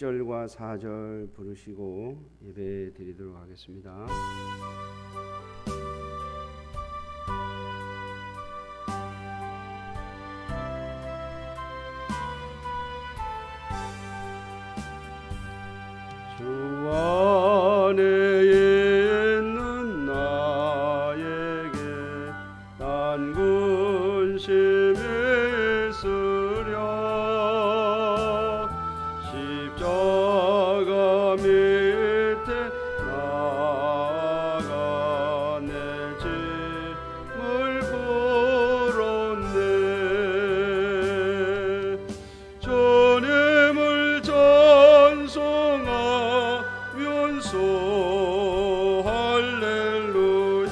1절과 4절 부르시고 예배 드리도록 하겠습니다. 주 안에 있는 나에게 난 근심이 있으랴. 십자가 밑에 나아가 내 짐을 풀었네. 주님을 찬송하면서 할렐루야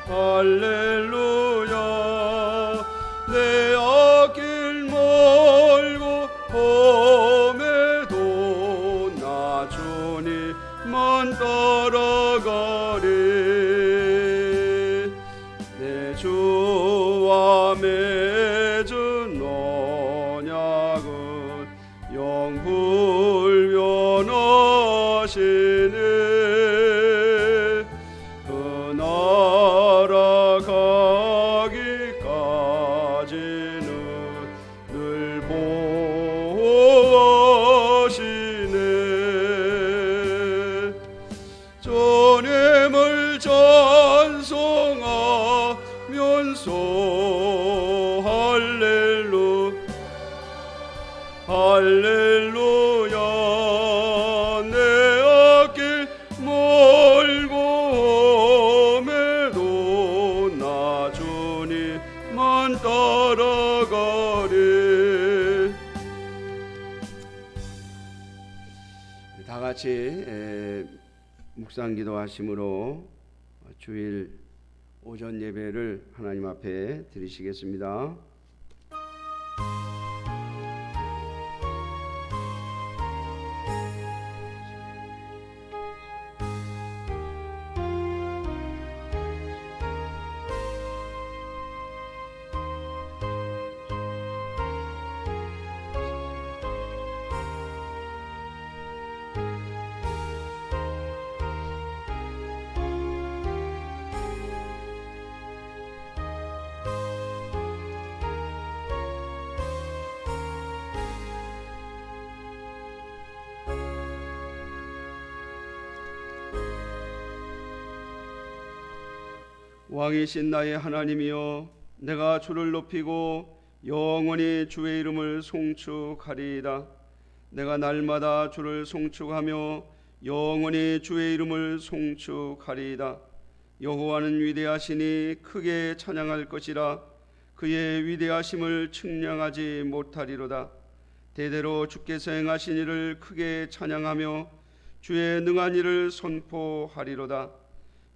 할렐루야. 내 앞길 멀고 험해도 나 주님만 따라가리. 내 주와 맺은 언약은 영불변하시네. 그 나라 가기까지는 늘 보호하시네. 주님을 찬송하면서 할렐루야. 내 앞길 멀고 험해도 나 주님만 따라가리. 다 같이 묵상 기도하심으로 주일 오전 예배를 하나님 앞에 드리시겠습니다. 왕이신 나의 하나님이여, 내가 주를 높이고 영원히 주의 이름을 송축하리이다. 내가 날마다 주를 송축하며 영원히 주의 이름을 송축하리이다. 여호와는 위대하시니 크게 찬양할 것이라. 그의 위대하심을 측량하지 못하리로다. 대대로 주께서 행하신 일을 크게 찬양하며 주의 능한 일을 선포하리로다.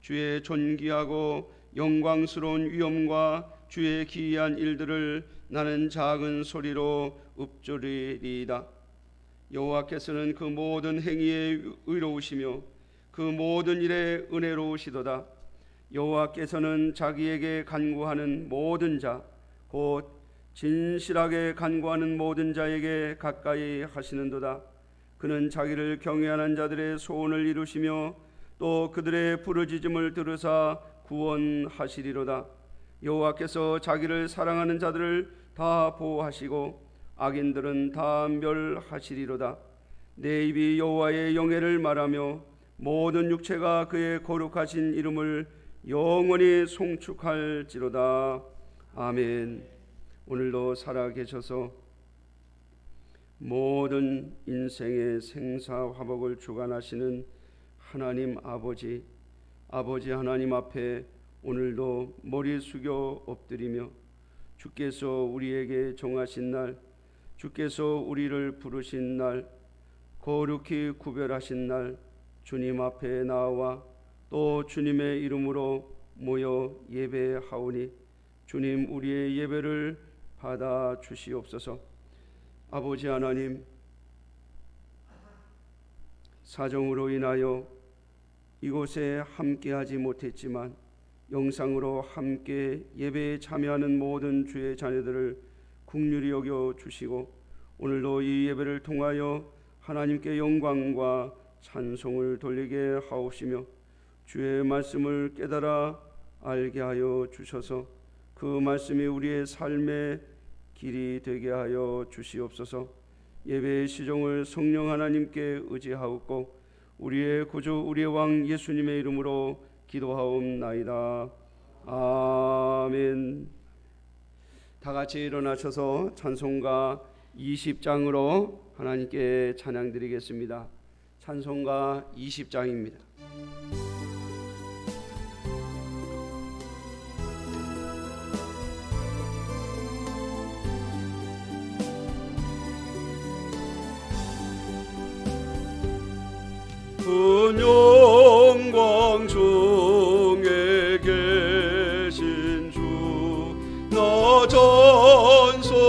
주의 존귀하고 영광스러운 위엄과 주의 기이한 일들을 나는 작은 소리로 읊조리리이다. 여호와께서는 그 모든 행위에 의로우시며 그 모든 일에 은혜로우시도다. 여호와께서는 자기에게 간구하는 모든 자, 곧 진실하게 간구하는 모든 자에게 가까이 하시는도다. 그는 자기를 경외하는 자들의 소원을 이루시며 또 그들의 부르짖음을 들으사 구원하시리로다. 여호와께서 자기를 사랑하는 자들을 다 보호하시고 악인들은 다 멸하시리로다. 내 입이 여호와의 영예를 말하며 모든 육체가 그의 거룩하신 이름을 영원히 송축할지로다. 아멘. 오늘도 살아계셔서 모든 인생의 생사화복을 주관하시는 하나님 아버지 하나님 앞에 오늘도 머리 숙여 엎드리며 주께서 우리에게 정하신 날, 주께서 우리를 부르신 날, 거룩히 구별하신 날 주님 앞에 나와 또 주님의 이름으로 모여 예배하오니 주님 우리의 예배를 받아 주시옵소서. 아버지 하나님, 사정으로 인하여 이곳에 함께하지 못했지만 영상으로 함께 예배에 참여하는 모든 주의 자녀들을 긍휼히 여겨 주시고 오늘도 이 예배를 통하여 하나님께 영광과 찬송을 돌리게 하옵시며 주의 말씀을 깨달아 알게 하여 주셔서 그 말씀이 우리의 삶의 길이 되게 하여 주시옵소서. 예배의 시종을 성령 하나님께 의지하옵고 우리의 구주 우리의 왕 예수님의 이름으로 기도하옵나이다. 아멘. 다 같이 일어나셔서 찬송가 20장으로 하나님께 찬양 드리겠습니다. 찬송가 20장입니다. 그 영광 중에 계신 주 나 찬송합니다.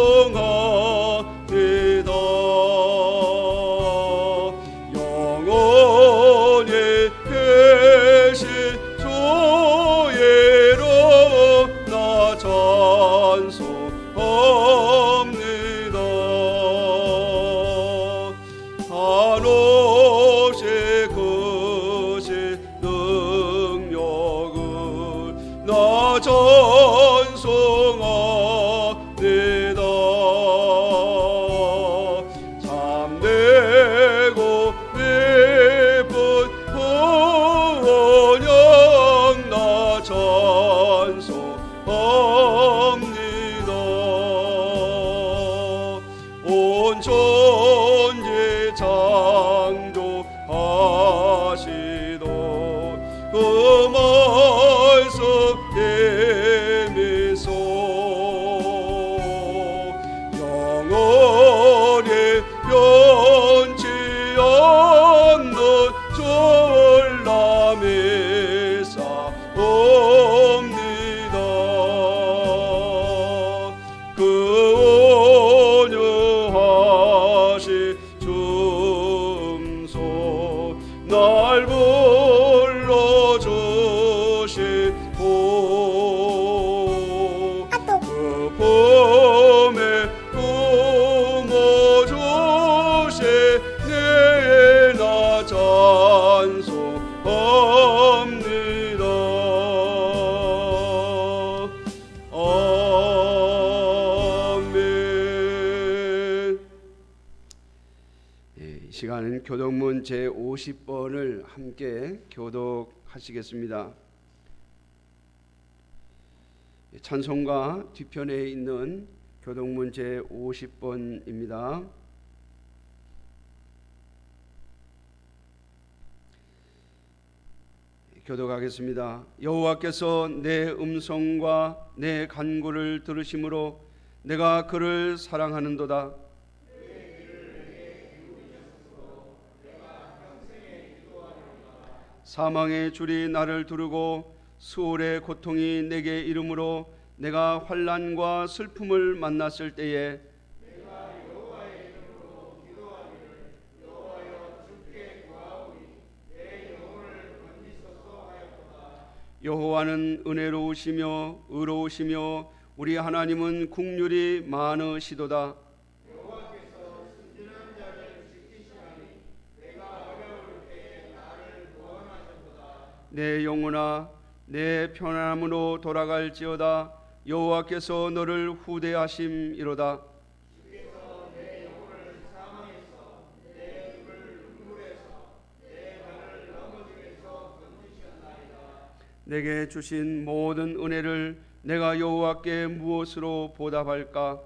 영원히 계신 주의 이름 나 찬송합니다. 한없이 크신 능력을 나 찬송합니다. 참되고 깊은 구원형 나 찬송합니다. 온 천지 창조하시던 그 말씀 힘이소 영원히 변치 않는 전람이 싸옵니다. 그 온유하신 줌소 날 불러주시고 그 품에 품어주신 내 나 찬송합니다. 아멘. 이 시간은 교독문 제50번을 함께 교독하시겠습니다. 찬송가 뒤편에 있는 교독문 제50번입니다. 교독하겠습니다. 여호와께서 내 음성과 내 간구를 들으심으로 내가 그를 사랑하는도다. 사망의 줄이 나를 두르고 수월의 고통이 내게 이름으로 내가 환난과 슬픔을 만났을 때에 여호와는 은혜로우시며 의로우시며 우리 하나님은 긍휼이 많으시도다. 내 영혼아 내 편안함으로 돌아갈지어다. 여호와께서 너를 후대하심이로다. 내게 주신 모든 은혜를 내가 여호와께 무엇으로 보답할까?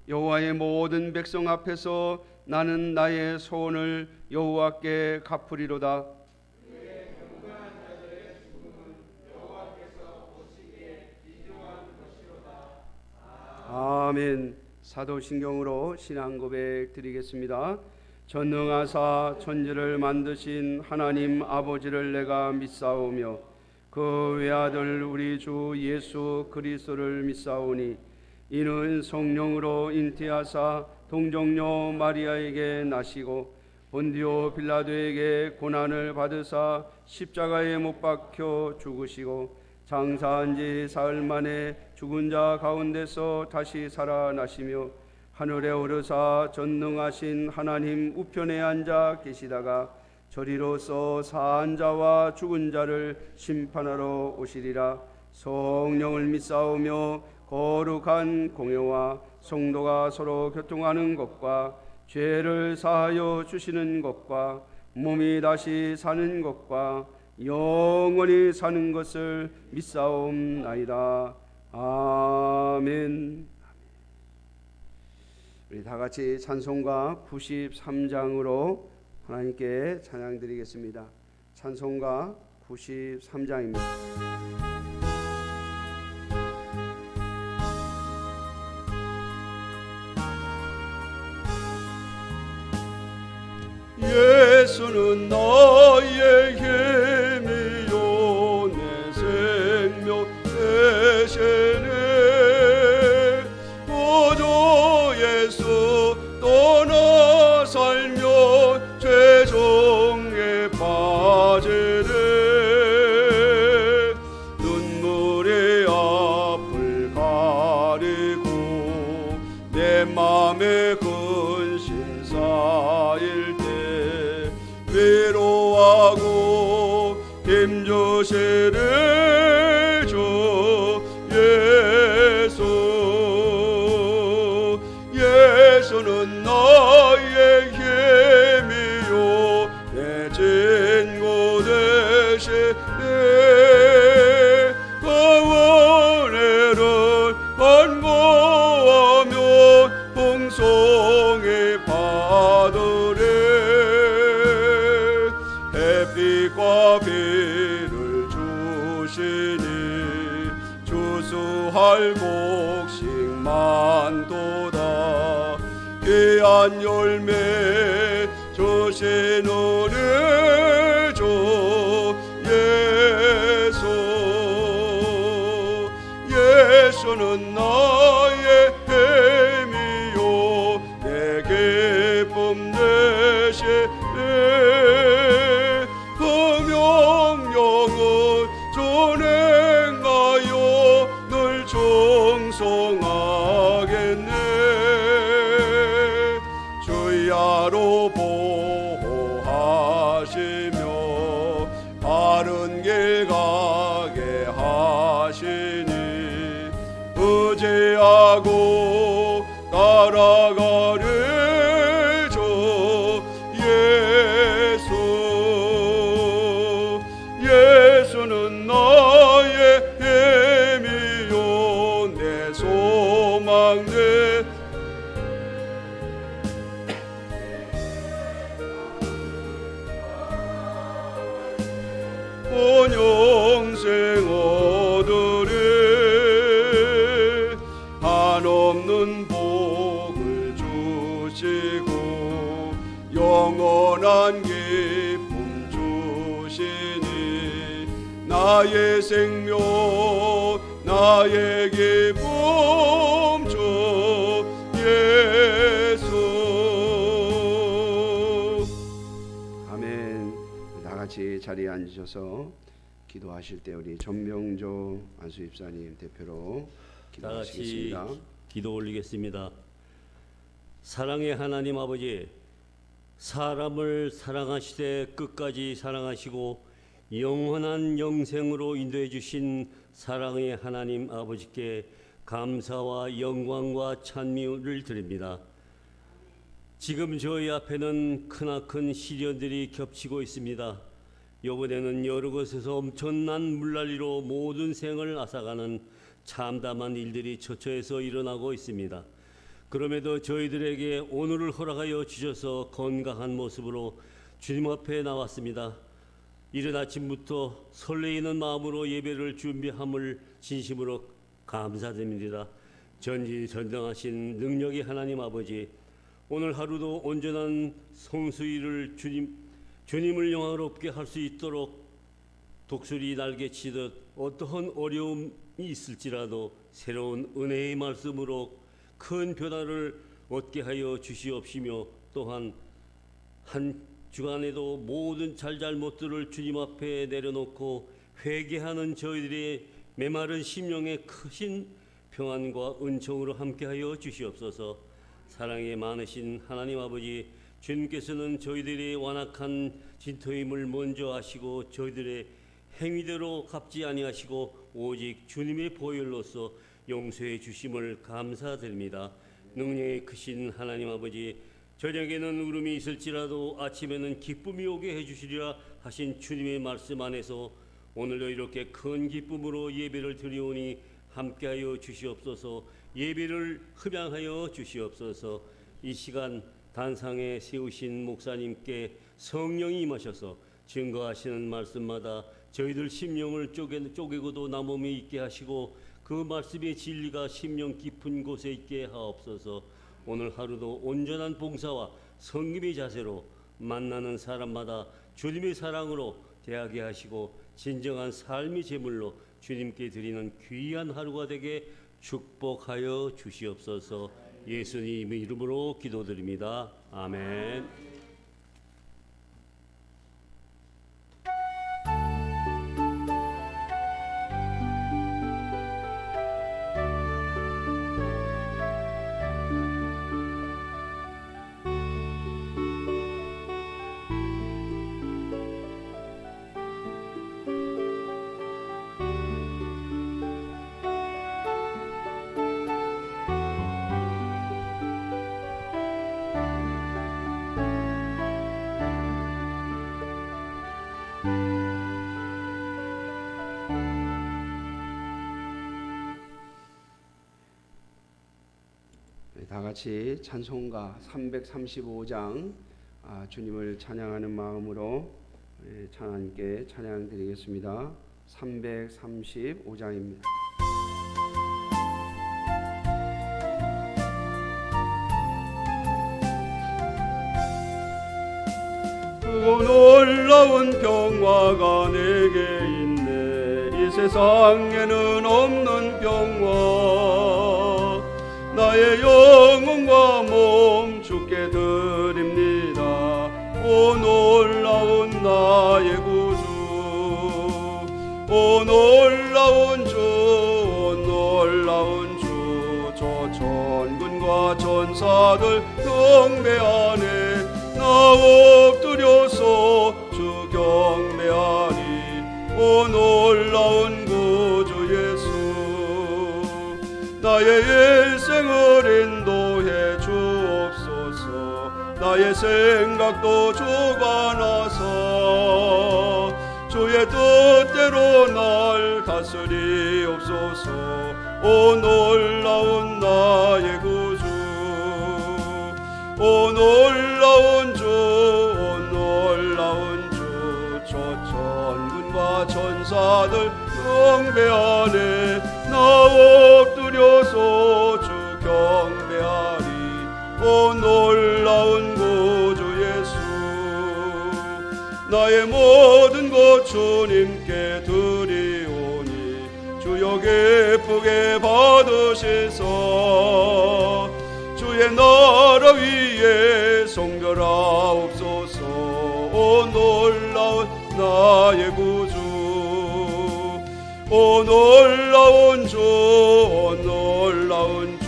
여호와의 모든 백성 앞에서 나는 나의 소원을 여호와께 갚으리로다. 아멘. 사도신경으로 신앙고백 드리겠습니다. 전능하사 천지를 만드신 하나님 아버지를 내가 믿사오며 그 외아들 우리 주 예수 그리스도를 믿사오니 이는 성령으로 잉태하사 동정녀 마리아에게 나시고 본디오 빌라도에게 고난을 받으사 십자가에 못 박혀 죽으시고 장사한 지 사흘 만에 죽은 자 가운데서 다시 살아나시며 하늘에 오르사 전능하신 하나님 우편에 앉아 계시다가 저리로서 사한 자와 죽은 자를 심판하러 오시리라. 성령을 믿사오며 거룩한 공회와 성도가 서로 교통하는 것과 죄를 사하여 주시는 것과 몸이 다시 사는 것과 영원히 사는 것을 믿사옵나이다. 아멘. 우리 다 같이 찬송가 93장으로 하나님께 찬양드리겠습니다. 찬송가 93장입니다. 예수는 나의 힘이요 내 생명 되시네. 구주 예수 떠나 살면 죄정에 빠지네. 눈물의 앞을 가리고 내 맘에 근심 쌓일 때 위로하고 힘주시는 주 예수. 예수는 나의 힘이요 내 친구 되시네. 그 은혜를 간구하며 풍성히 받으리. 햇빛과 비를 주시니 주수할 곡식 많도다. 귀한 열매 주신 우리 주 예수. 예수는 나의 힘이요 내 기쁨 되시네. 그 명령은 준행하여 늘 충성하겠네. 주야로 보호하시며 바른 길 가게 하시니 의지하고 따라가리 주 예수. 예수는 나의 힘이요 내 소망 내 온 영생 얻으리. 한없는 복을 주시고 영원한 기쁨 주시니 나의 생명 나의 기쁨 주 예수. 아멘. 다 같이 자리에 앉으셔서 기도하실 때 우리 전명조 안수집사님 대표로 기도하시겠습니다. 다 같이 기도 올리겠습니다. 사랑의 하나님 아버지, 사람을 사랑하시되 끝까지 사랑하시고 영원한 영생으로 인도해 주신 사랑의 하나님 아버지께 감사와 영광과 찬미를 드립니다. 지금 저희 앞에는 크나큰 시련들이 겹치고 있습니다. 이번에는 여러 곳에서 엄청난 물난리로 모든 생을 앗아가는 참담한 일들이 처처해서 일어나고 있습니다. 그럼에도 저희들에게 오늘을 허락하여 주셔서 건강한 모습으로 주님 앞에 나왔습니다. 이른 아침부터 설레이는 마음으로 예배를 준비함을 진심으로 감사드립니다. 전지전능하신 능력의 하나님 아버지, 오늘 하루도 온전한 성수일을 주님을 영화롭게 할 수 있도록 독수리 날개 치듯 어떠한 어려움이 있을지라도 새로운 은혜의 말씀으로 큰 변화를 얻게 하여 주시옵시며, 또한 한 주간에도 모든 잘잘못들을 주님 앞에 내려놓고 회개하는 저희들의 메마른 심령에 크신 평안과 은총으로 함께하여 주시옵소서. 사랑이 많으신 하나님 아버지, 주님께서는 저희들이 완악한 진토임을 먼저 아시고 저희들의 행위대로 갚지 아니하시고 오직 주님의 보혈로서 용서해 주심을 감사드립니다. 능력이 크신 하나님 아버지, 저녁에는 울음이 있을지라도 아침에는 기쁨이 오게 해주시리라 하신 주님의 말씀 안에서 오늘도 이렇게 큰 기쁨으로 예배를 드리오니 함께하여 주시옵소서. 예배를 흠양하여 주시옵소서. 이 시간 단상에 세우신 목사님께 성령이 임하셔서 증거하시는 말씀마다 저희들 심령을 쪼개고도 남음이 있게 하시고 그 말씀의 진리가 심령 깊은 곳에 있게 하옵소서. 오늘 하루도 온전한 봉사와 성김의 자세로 만나는 사람마다 주님의 사랑으로 대하게 하시고 진정한 삶의 제물로 주님께 드리는 귀한 하루가 되게 축복하여 주시옵소서. 예수님의 이름으로 기도드립니다. 아멘. 다 같이 찬송가 335장 주님을 찬양하는 마음으로 하나님께 찬양 드리겠습니다. 335장입니다. 크고 놀라운 평화가 내게 있네. 이 세상에는 없는 평화. 나의 영혼과 몸 주께 드립니다. 오 놀라운 나의 구주, 오 놀라운 주, 오 놀라운 주. 저 천군과 천사들 경배하네. 나 엎드려서 주 경배하리. 오 놀라운 구주 예수, 나의 일생을 인도해 주옵소서. 나의 생각도 주관하사 주의 뜻대로 날 다스리옵소서. 오 놀라운 나의 구주, 오 놀라운 주, 오 놀라운 주. 저 천군과 천사들 경배하네. 나 엎드려서 주 경배하리. 오 놀라운 구주 예수, 나의 모든 것 주님께 드리오니 주여 기쁘게 받으시사 주의 나라 위에 성별하옵소서. 오 놀라운 나의 구주, 오 놀라운 주, 오 놀라운 주.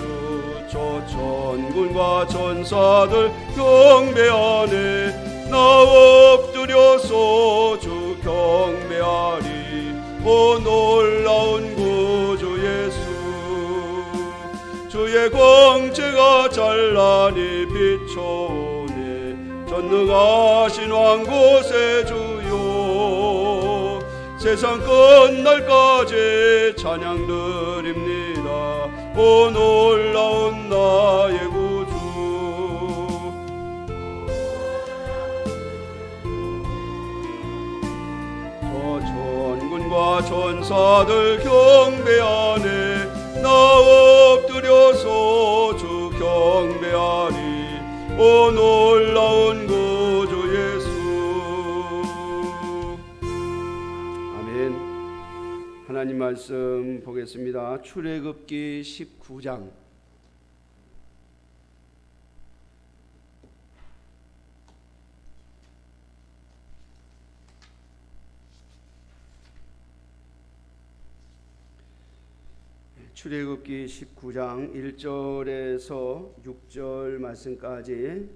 저 천군과 천사들 경배하네. 나 엎드려서 주 경배하리. 오 놀라운 구주 예수, 주의 광채가 찬란히 비춰오네. 전능하신 왕곳의 주요, 세상 끝날까지 찬양 드립니다. 오 놀라운 나의 구주, 저 천군과 천사들 경배하네. 나 엎드려서 주 경배하리. 오 놀라운 구주 예수. 하나님 말씀 보겠습니다. 출애굽기 19장. 출애굽기 19장 1절에서 6절 말씀까지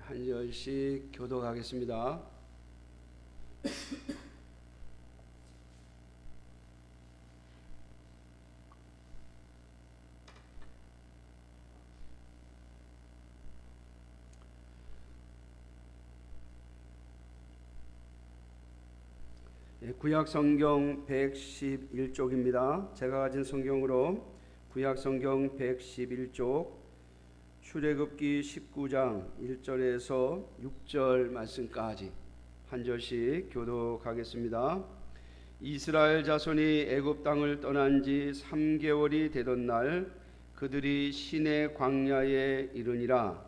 한 절씩 교독하겠습니다. 구약 성경 111쪽입니다. 제가 가진 성경으로 구약 성경 111쪽 출애굽기 19장 1절에서 6절 말씀까지 한 절씩 교독하겠습니다. 이스라엘 자손이 애굽 땅을 떠난 지 3개월이 되던 날 그들이 시내 광야에 이르니라.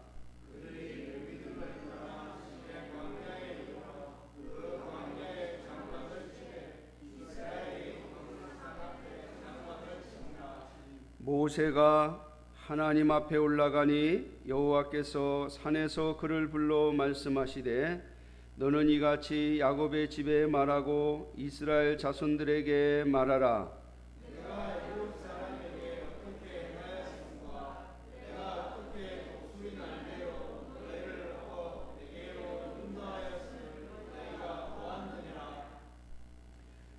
모세가 하나님 앞에 올라가니 여호와께서 산에서 그를 불러 말씀하시되 너는 이같이 야곱의 집에 말하고 이스라엘 자손들에게 말하라. 내가 애굽 사람에게 어떻게 행하였음과 내가 어떻게 독수리 날개로 너희를 얻어 내게로 인도하였음을 너희가 보았느니라.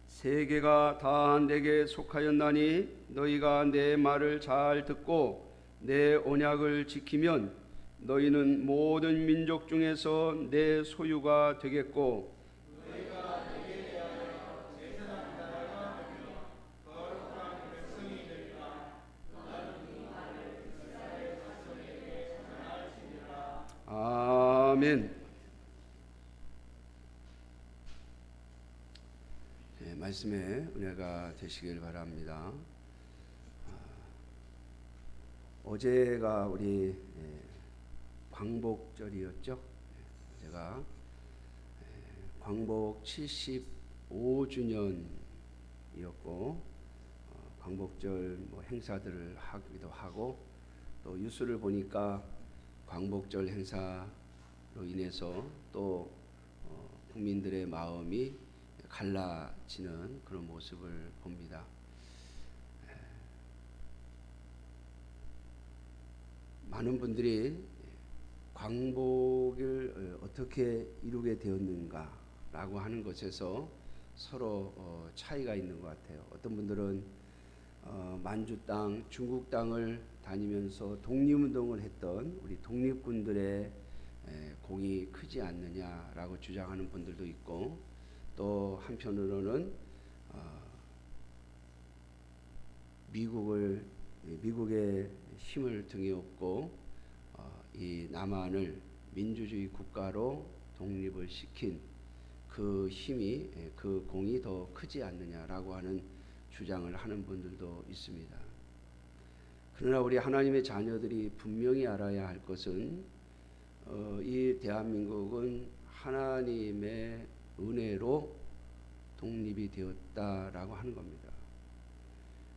세계가 다 내게 속하였나니 너희가 내 말을 잘 듣고 내 언약을 지키면 너희는 모든 민족 중에서 내 소유가 되겠고 너희가 내게 대하여 제사장 나라가 되며 거룩한 백성이 되리라. 나는 이 말을 이스라엘 자손에게 전할지니라. 아멘. 네, 말씀에 은혜가 되시길 바랍니다. 어제가 우리 광복절이었죠. 제가 광복 75주년이었고 광복절 행사들을 하기도 하고 또 뉴스를 보니까 광복절 행사로 인해서 또 국민들의 마음이 갈라지는 그런 모습을 봅니다. 많은 분들이 광복을 어떻게 이루게 되었는가라고 하는 것에서 서로 차이가 있는 것 같아요. 어떤 분들은 만주 땅, 중국 땅을 다니면서 독립운동을 했던 우리 독립군들의 공이 크지 않느냐라고 주장하는 분들도 있고 또 한편으로는 미국의 힘을 등에 업고 이 남한을 민주주의 국가로 독립을 시킨 그 힘이 그 공이 더 크지 않느냐라고 하는 주장을 하는 분들도 있습니다. 그러나 우리 하나님의 자녀들이 분명히 알아야 할 것은 이 대한민국은 하나님의 은혜로 독립이 되었다라고 하는 겁니다.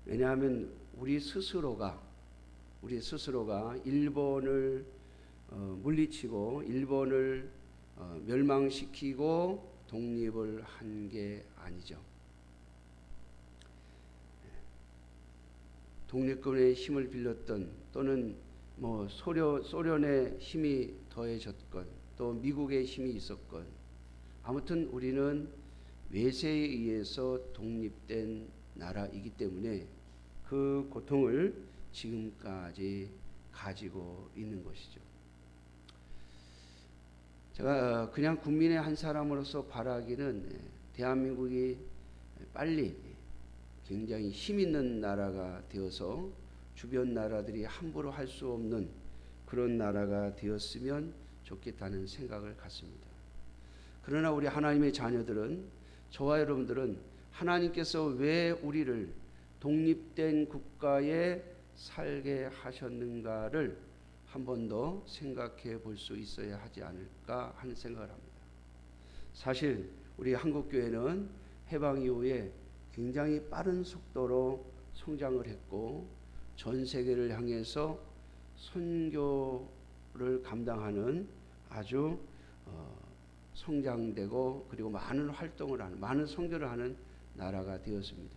왜냐하면 우리 스스로가 일본을 물리치고 일본을 멸망시키고 독립을 한 게 아니죠. 독립군의 힘을 빌렸던 또는 소련의 힘이 더해졌건 또 미국의 힘이 있었건 아무튼 우리는 외세에 의해서 독립된 나라이기 때문에 그 고통을 지금까지 가지고 있는 것이죠. 제가 그냥 국민의 한 사람으로서 바라기는 대한민국이 빨리 굉장히 힘 있는 나라가 되어서 주변 나라들이 함부로 할 수 없는 그런 나라가 되었으면 좋겠다는 생각을 갖습니다. 그러나 우리 하나님의 자녀들은, 저와 여러분들은 하나님께서 왜 우리를 독립된 국가에 살게 하셨는가를 한 번 더 생각해 볼 수 있어야 하지 않을까 하는 생각을 합니다. 사실 우리 한국교회는 해방 이후에 굉장히 빠른 속도로 성장을 했고 전 세계를 향해서 선교를 감당하는 아주 성장되고 그리고 많은 활동을 하는, 많은 선교를 하는 나라가 되었습니다.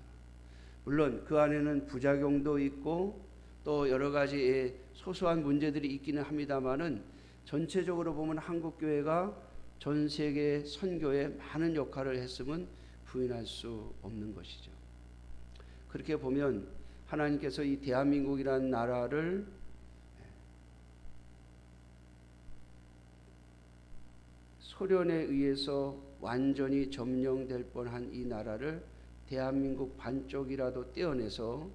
물론 그 안에는 부작용도 있고 또 여러 가지 소소한 문제들이 있기는 합니다만은 전체적으로 보면 한국 교회가 전 세계 선교에 많은 역할을 했음은 부인할 수 없는 것이죠. 그렇게 보면 하나님께서 이 대한민국이라는 나라를 소련에 의해서 완전히 점령될 뻔한 이 나라를 대한민국 반쪽이라도 떼어내서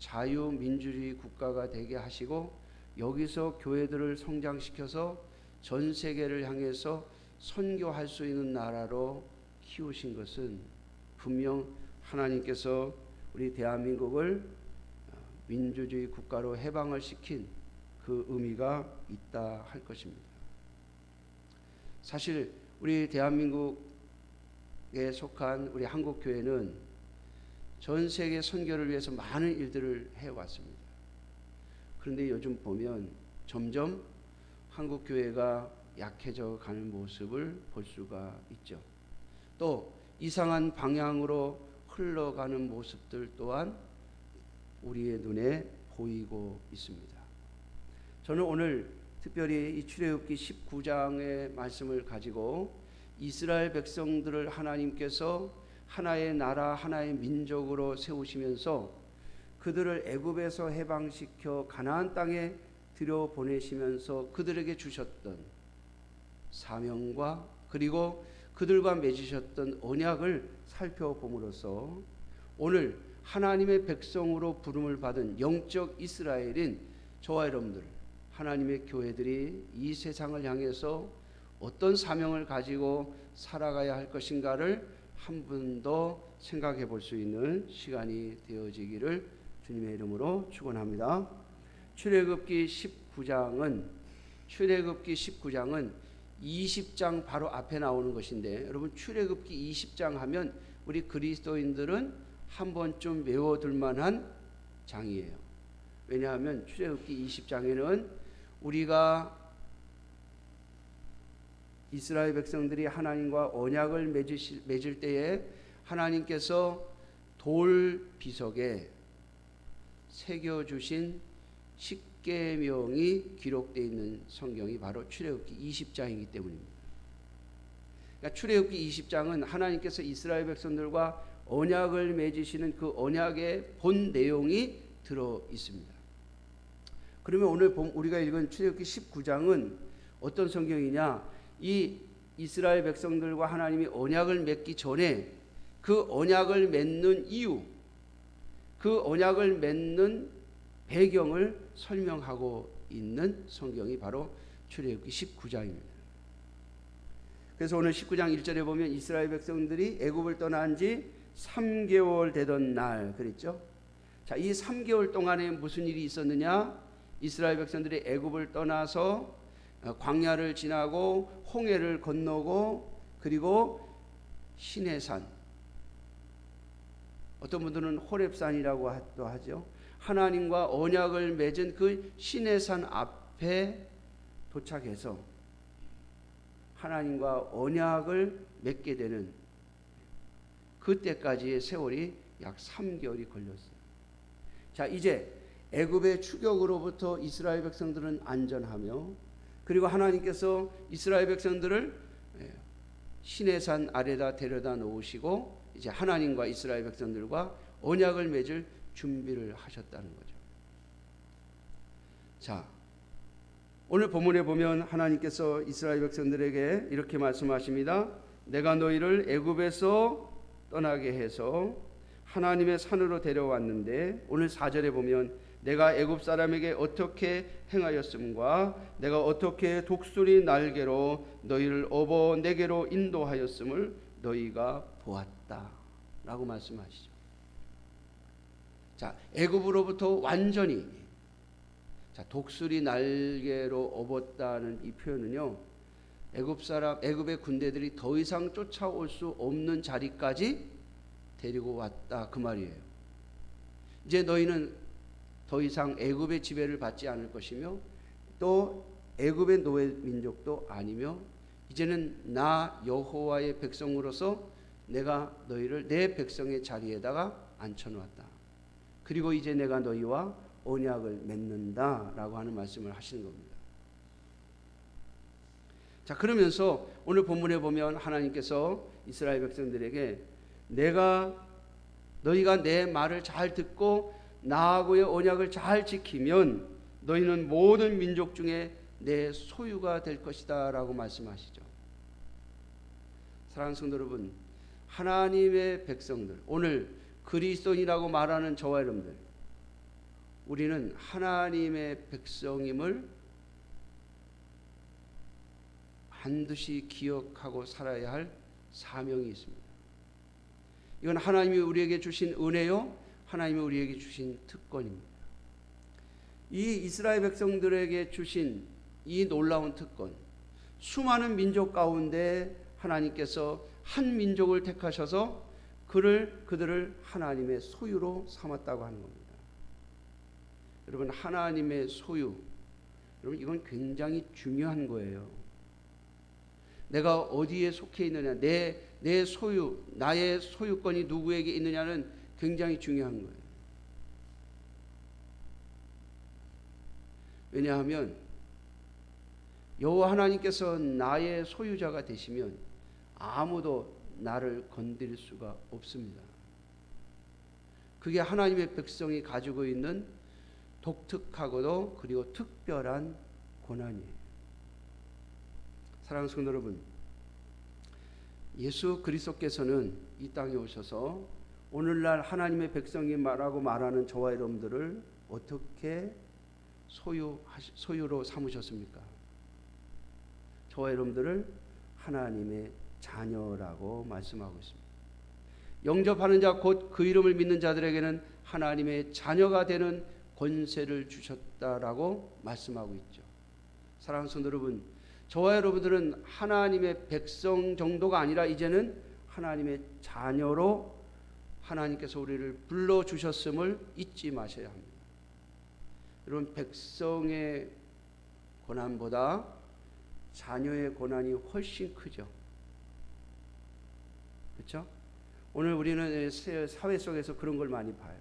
자유민주주의 국가가 되게 하시고 여기서 교회들을 성장시켜서 전 세계를 향해서 선교할 수 있는 나라로 키우신 것은 분명 하나님께서 우리 대한민국을 민주주의 국가로 해방을 시킨 그 의미가 있다 할 것입니다. 사실 우리 대한민국에 속한 우리 한국교회는 전 세계 선교를 위해서 많은 일들을 해왔습니다. 그런데 요즘 보면 점점 한국교회가 약해져 가는 모습을 볼 수가 있죠. 또 이상한 방향으로 흘러가는 모습들 또한 우리의 눈에 보이고 있습니다. 저는 오늘 특별히 이 출애굽기 19장의 말씀을 가지고 이스라엘 백성들을 하나님께서 하나의 나라, 하나의 민족으로 세우시면서 그들을 애굽에서 해방시켜 가나안 땅에 들여보내시면서 그들에게 주셨던 사명과 그리고 그들과 맺으셨던 언약을 살펴봄으로써 오늘 하나님의 백성으로 부름을 받은 영적 이스라엘인 저와 여러분들, 하나님의 교회들이 이 세상을 향해서 어떤 사명을 가지고 살아가야 할 것인가를 한 번 더 생각해 볼 수 있는 시간이 되어지기를 주님의 이름으로 축원합니다. 출애굽기 19장은 20장 바로 앞에 나오는 것인데, 여러분 출애굽기 20장 하면 우리 그리스도인들은 한 번쯤 외워둘 만한 장이에요. 왜냐하면 출애굽기 20장에는 우리가 이스라엘 백성들이 하나님과 언약을 맺을 때에 하나님께서 돌 비석에 새겨주신 십계명이 기록되어 있는 성경이 바로 출애굽기 20장이기 때문입니다. 그러니까 출애굽기 20장은 하나님께서 이스라엘 백성들과 언약을 맺으시는 그 언약의 본 내용이 들어 있습니다. 그러면 오늘 우리가 읽은 출애굽기 19장은 어떤 성경이냐? 이 이스라엘 백성들과 하나님이 언약을 맺기 전에 그 언약을 맺는 이유, 그 언약을 맺는 배경을 설명하고 있는 성경이 바로 출애굽기 19장입니다. 그래서 오늘 19장 1절에 보면 이스라엘 백성들이 애굽을 떠난 지 3개월 되던 날 그랬죠. 자, 이 3개월 동안에 무슨 일이 있었느냐? 이스라엘 백성들이 애굽을 떠나서 광야를 지나고 홍해를 건너고 그리고 시내산, 어떤 분들은 호렙산이라고 하죠. 하나님과 언약을 맺은 그 시내산 앞에 도착해서 하나님과 언약을 맺게 되는 그때까지의 세월이 약 3개월이 걸렸어요. 자, 이제 애굽의 추격으로부터 이스라엘 백성들은 안전하며 그리고 하나님께서 이스라엘 백성들을 시내산 아래다 데려다 놓으시고 이제 하나님과 이스라엘 백성들과 언약을 맺을 준비를 하셨다는 거죠. 자, 오늘 본문에 보면 하나님께서 이스라엘 백성들에게 이렇게 말씀하십니다. 내가 너희를 애굽에서 떠나게 해서 하나님의 산으로 데려왔는데, 오늘 4절에 보면 내가 애굽 사람에게 어떻게 행하였음과 내가 어떻게 독수리 날개로 너희를 업어 내게로 인도하였음을 너희가 보았다 라고 말씀하시죠. 자, 애굽으로부터 완전히 독수리 날개로 업었다는 이 표현은요, 애굽의 군대들이 더 이상 쫓아올 수 없는 자리까지 데리고 왔다 그 말이에요. 이제 너희는 더 이상 애굽의 지배를 받지 않을 것이며 또 애굽의 노예 민족도 아니며 이제는 나 여호와의 백성으로서 내가 너희를 내 백성의 자리에다가 앉혀놓았다. 그리고 이제 내가 너희와 언약을 맺는다라고 하는 말씀을 하시는 겁니다. 자, 그러면서 오늘 본문에 보면 하나님께서 이스라엘 백성들에게 너희가 내 말을 잘 듣고 나하고의 언약을 잘 지키면 너희는 모든 민족 중에 내 소유가 될 것이다 라고 말씀하시죠. 사랑하는 성도 여러분, 하나님의 백성들, 오늘 그리스도인이라고 말하는 저와 여러분들, 우리는 하나님의 백성임을 반드시 기억하고 살아야 할 사명이 있습니다. 이건 하나님이 우리에게 주신 은혜요, 하나님이 우리에게 주신 특권입니다. 이 이스라엘 백성들에게 주신 이 놀라운 특권, 수많은 민족 가운데 하나님께서 한 민족을 택하셔서 그들을 하나님의 소유로 삼았다고 하는 겁니다. 여러분, 하나님의 소유, 여러분 이건 굉장히 중요한 거예요. 내가 어디에 속해 있느냐, 내 소유, 나의 소유권이 누구에게 있느냐는 굉장히 중요한 거예요. 왜냐하면 여호와 하나님께서 나의 소유자가 되시면 아무도 나를 건드릴 수가 없습니다. 그게 하나님의 백성이 가지고 있는 독특하고도 그리고 특별한 고난이에요. 사랑하는 성도 여러분, 예수 그리스도께서는 이 땅에 오셔서 오늘날 하나님의 백성이라고 말하는 저와 여러분들을 어떻게 소유로 삼으셨습니까? 저와 여러분들을 하나님의 자녀라고 말씀하고 있습니다. 영접하는 자 곧 그 이름을 믿는 자들에게는 하나님의 자녀가 되는 권세를 주셨다라고 말씀하고 있죠. 사랑하는 성도 여러분, 저와 여러분들은 하나님의 백성 정도가 아니라 이제는 하나님의 자녀로 하나님께서 우리를 불러주셨음을 잊지 마셔야 합니다. 여러분, 백성의 고난보다 자녀의 고난이 훨씬 크죠. 그렇죠? 오늘 우리는 사회 속에서 그런 걸 많이 봐요.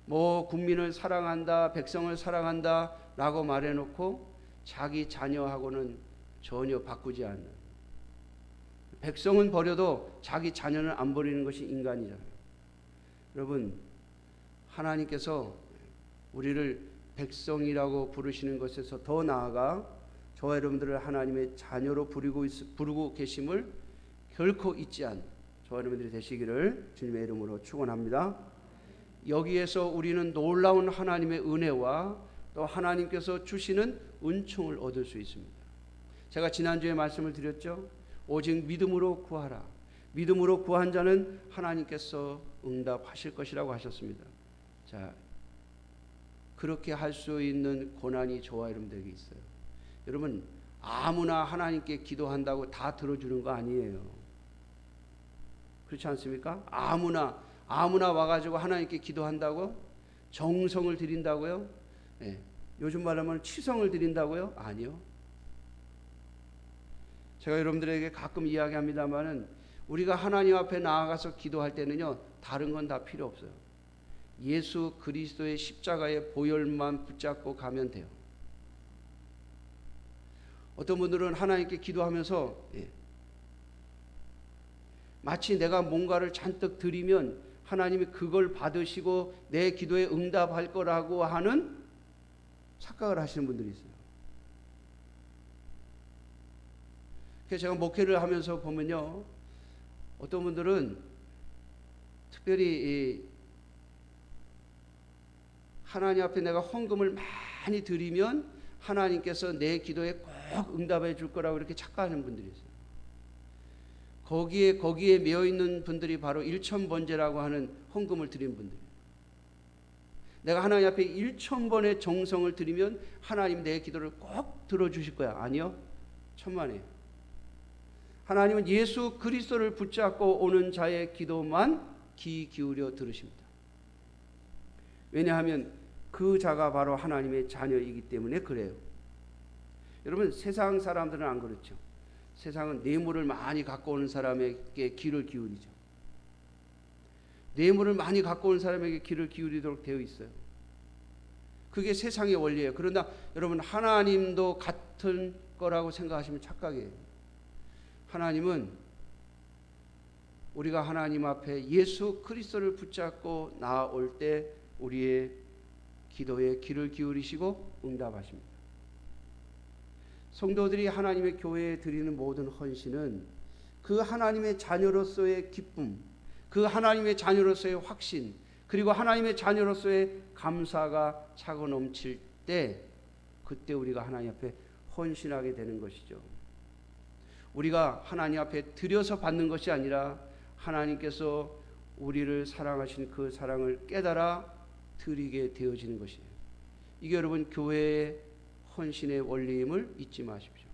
뭐 국민을 사랑한다, 백성을 사랑한다 라고 말해놓고 자기 자녀하고는 전혀 바꾸지 않는, 백성은 버려도 자기 자녀는 안 버리는 것이 인간이잖아요. 여러분, 하나님께서 우리를 백성이라고 부르시는 것에서 더 나아가 저와 여러분들을 하나님의 자녀로 부르고 계심을 결코 잊지 않는 저와 여러분들이 되시기를 주님의 이름으로 축원합니다. 여기에서 우리는 놀라운 하나님의 은혜와 또 하나님께서 주시는 은총을 얻을 수 있습니다. 제가 지난주에 말씀을 드렸죠. 오직 믿음으로 구하라. 믿음으로 구한 자는 하나님께서 응답하실 것이라고 하셨습니다. 자, 그렇게 할 수 있는 고난이 저와 여러분들에게 있어요. 여러분, 아무나 하나님께 기도한다고 다 들어주는 거 아니에요. 그렇지 않습니까? 아무나 와가지고 하나님께 기도한다고 정성을 드린다고요? 네. 요즘 말하면 치성을 드린다고요? 아니요. 제가 여러분들에게 가끔 이야기합니다만은 우리가 하나님 앞에 나아가서 기도할 때는요, 다른 건 다 필요 없어요. 예수 그리스도의 십자가의 보혈만 붙잡고 가면 돼요. 어떤 분들은 하나님께 기도하면서 마치 내가 뭔가를 잔뜩 드리면 하나님이 그걸 받으시고 내 기도에 응답할 거라고 하는 착각을 하시는 분들이 있어요. 그래서 제가 목회를 하면서 보면요, 어떤 분들은 특별히 하나님 앞에 내가 헌금을 많이 드리면 하나님께서 내 기도에 꼭 응답해 줄 거라고 이렇게 착각하는 분들이 있어요. 거기에 매여 있는 분들이 바로 일천번제라고 하는 헌금을 드린 분들이에요. 내가 하나님 앞에 1000번의 정성을 드리면 하나님 내 기도를 꼭 들어주실 거야. 아니요, 천만에요. 하나님은 예수 그리스도를 붙잡고 오는 자의 기도만 귀 기울여 들으십니다. 왜냐하면 그 자가 바로 하나님의 자녀이기 때문에 그래요. 여러분, 세상 사람들은 안 그렇죠. 세상은 뇌물을 많이 갖고 오는 사람에게 귀를 기울이죠. 뇌물을 많이 갖고 온 사람에게 귀를 기울이도록 되어 있어요. 그게 세상의 원리예요. 그러나 여러분, 하나님도 같은 거라고 생각하시면 착각이에요. 하나님은 우리가 하나님 앞에 예수 그리스도를 붙잡고 나아올 때 우리의 기도에 귀를 기울이시고 응답하십니다. 성도들이 하나님의 교회에 드리는 모든 헌신은 그 하나님의 자녀로서의 기쁨, 그 하나님의 자녀로서의 확신, 그리고 하나님의 자녀로서의 감사가 차고 넘칠 때, 그때 우리가 하나님 앞에 헌신하게 되는 것이죠. 우리가 하나님 앞에 드려서 받는 것이 아니라 하나님께서 우리를 사랑하신 그 사랑을 깨달아 드리게 되어지는 것이에요. 이게 여러분 교회의 헌신의 원리임을 잊지 마십시오.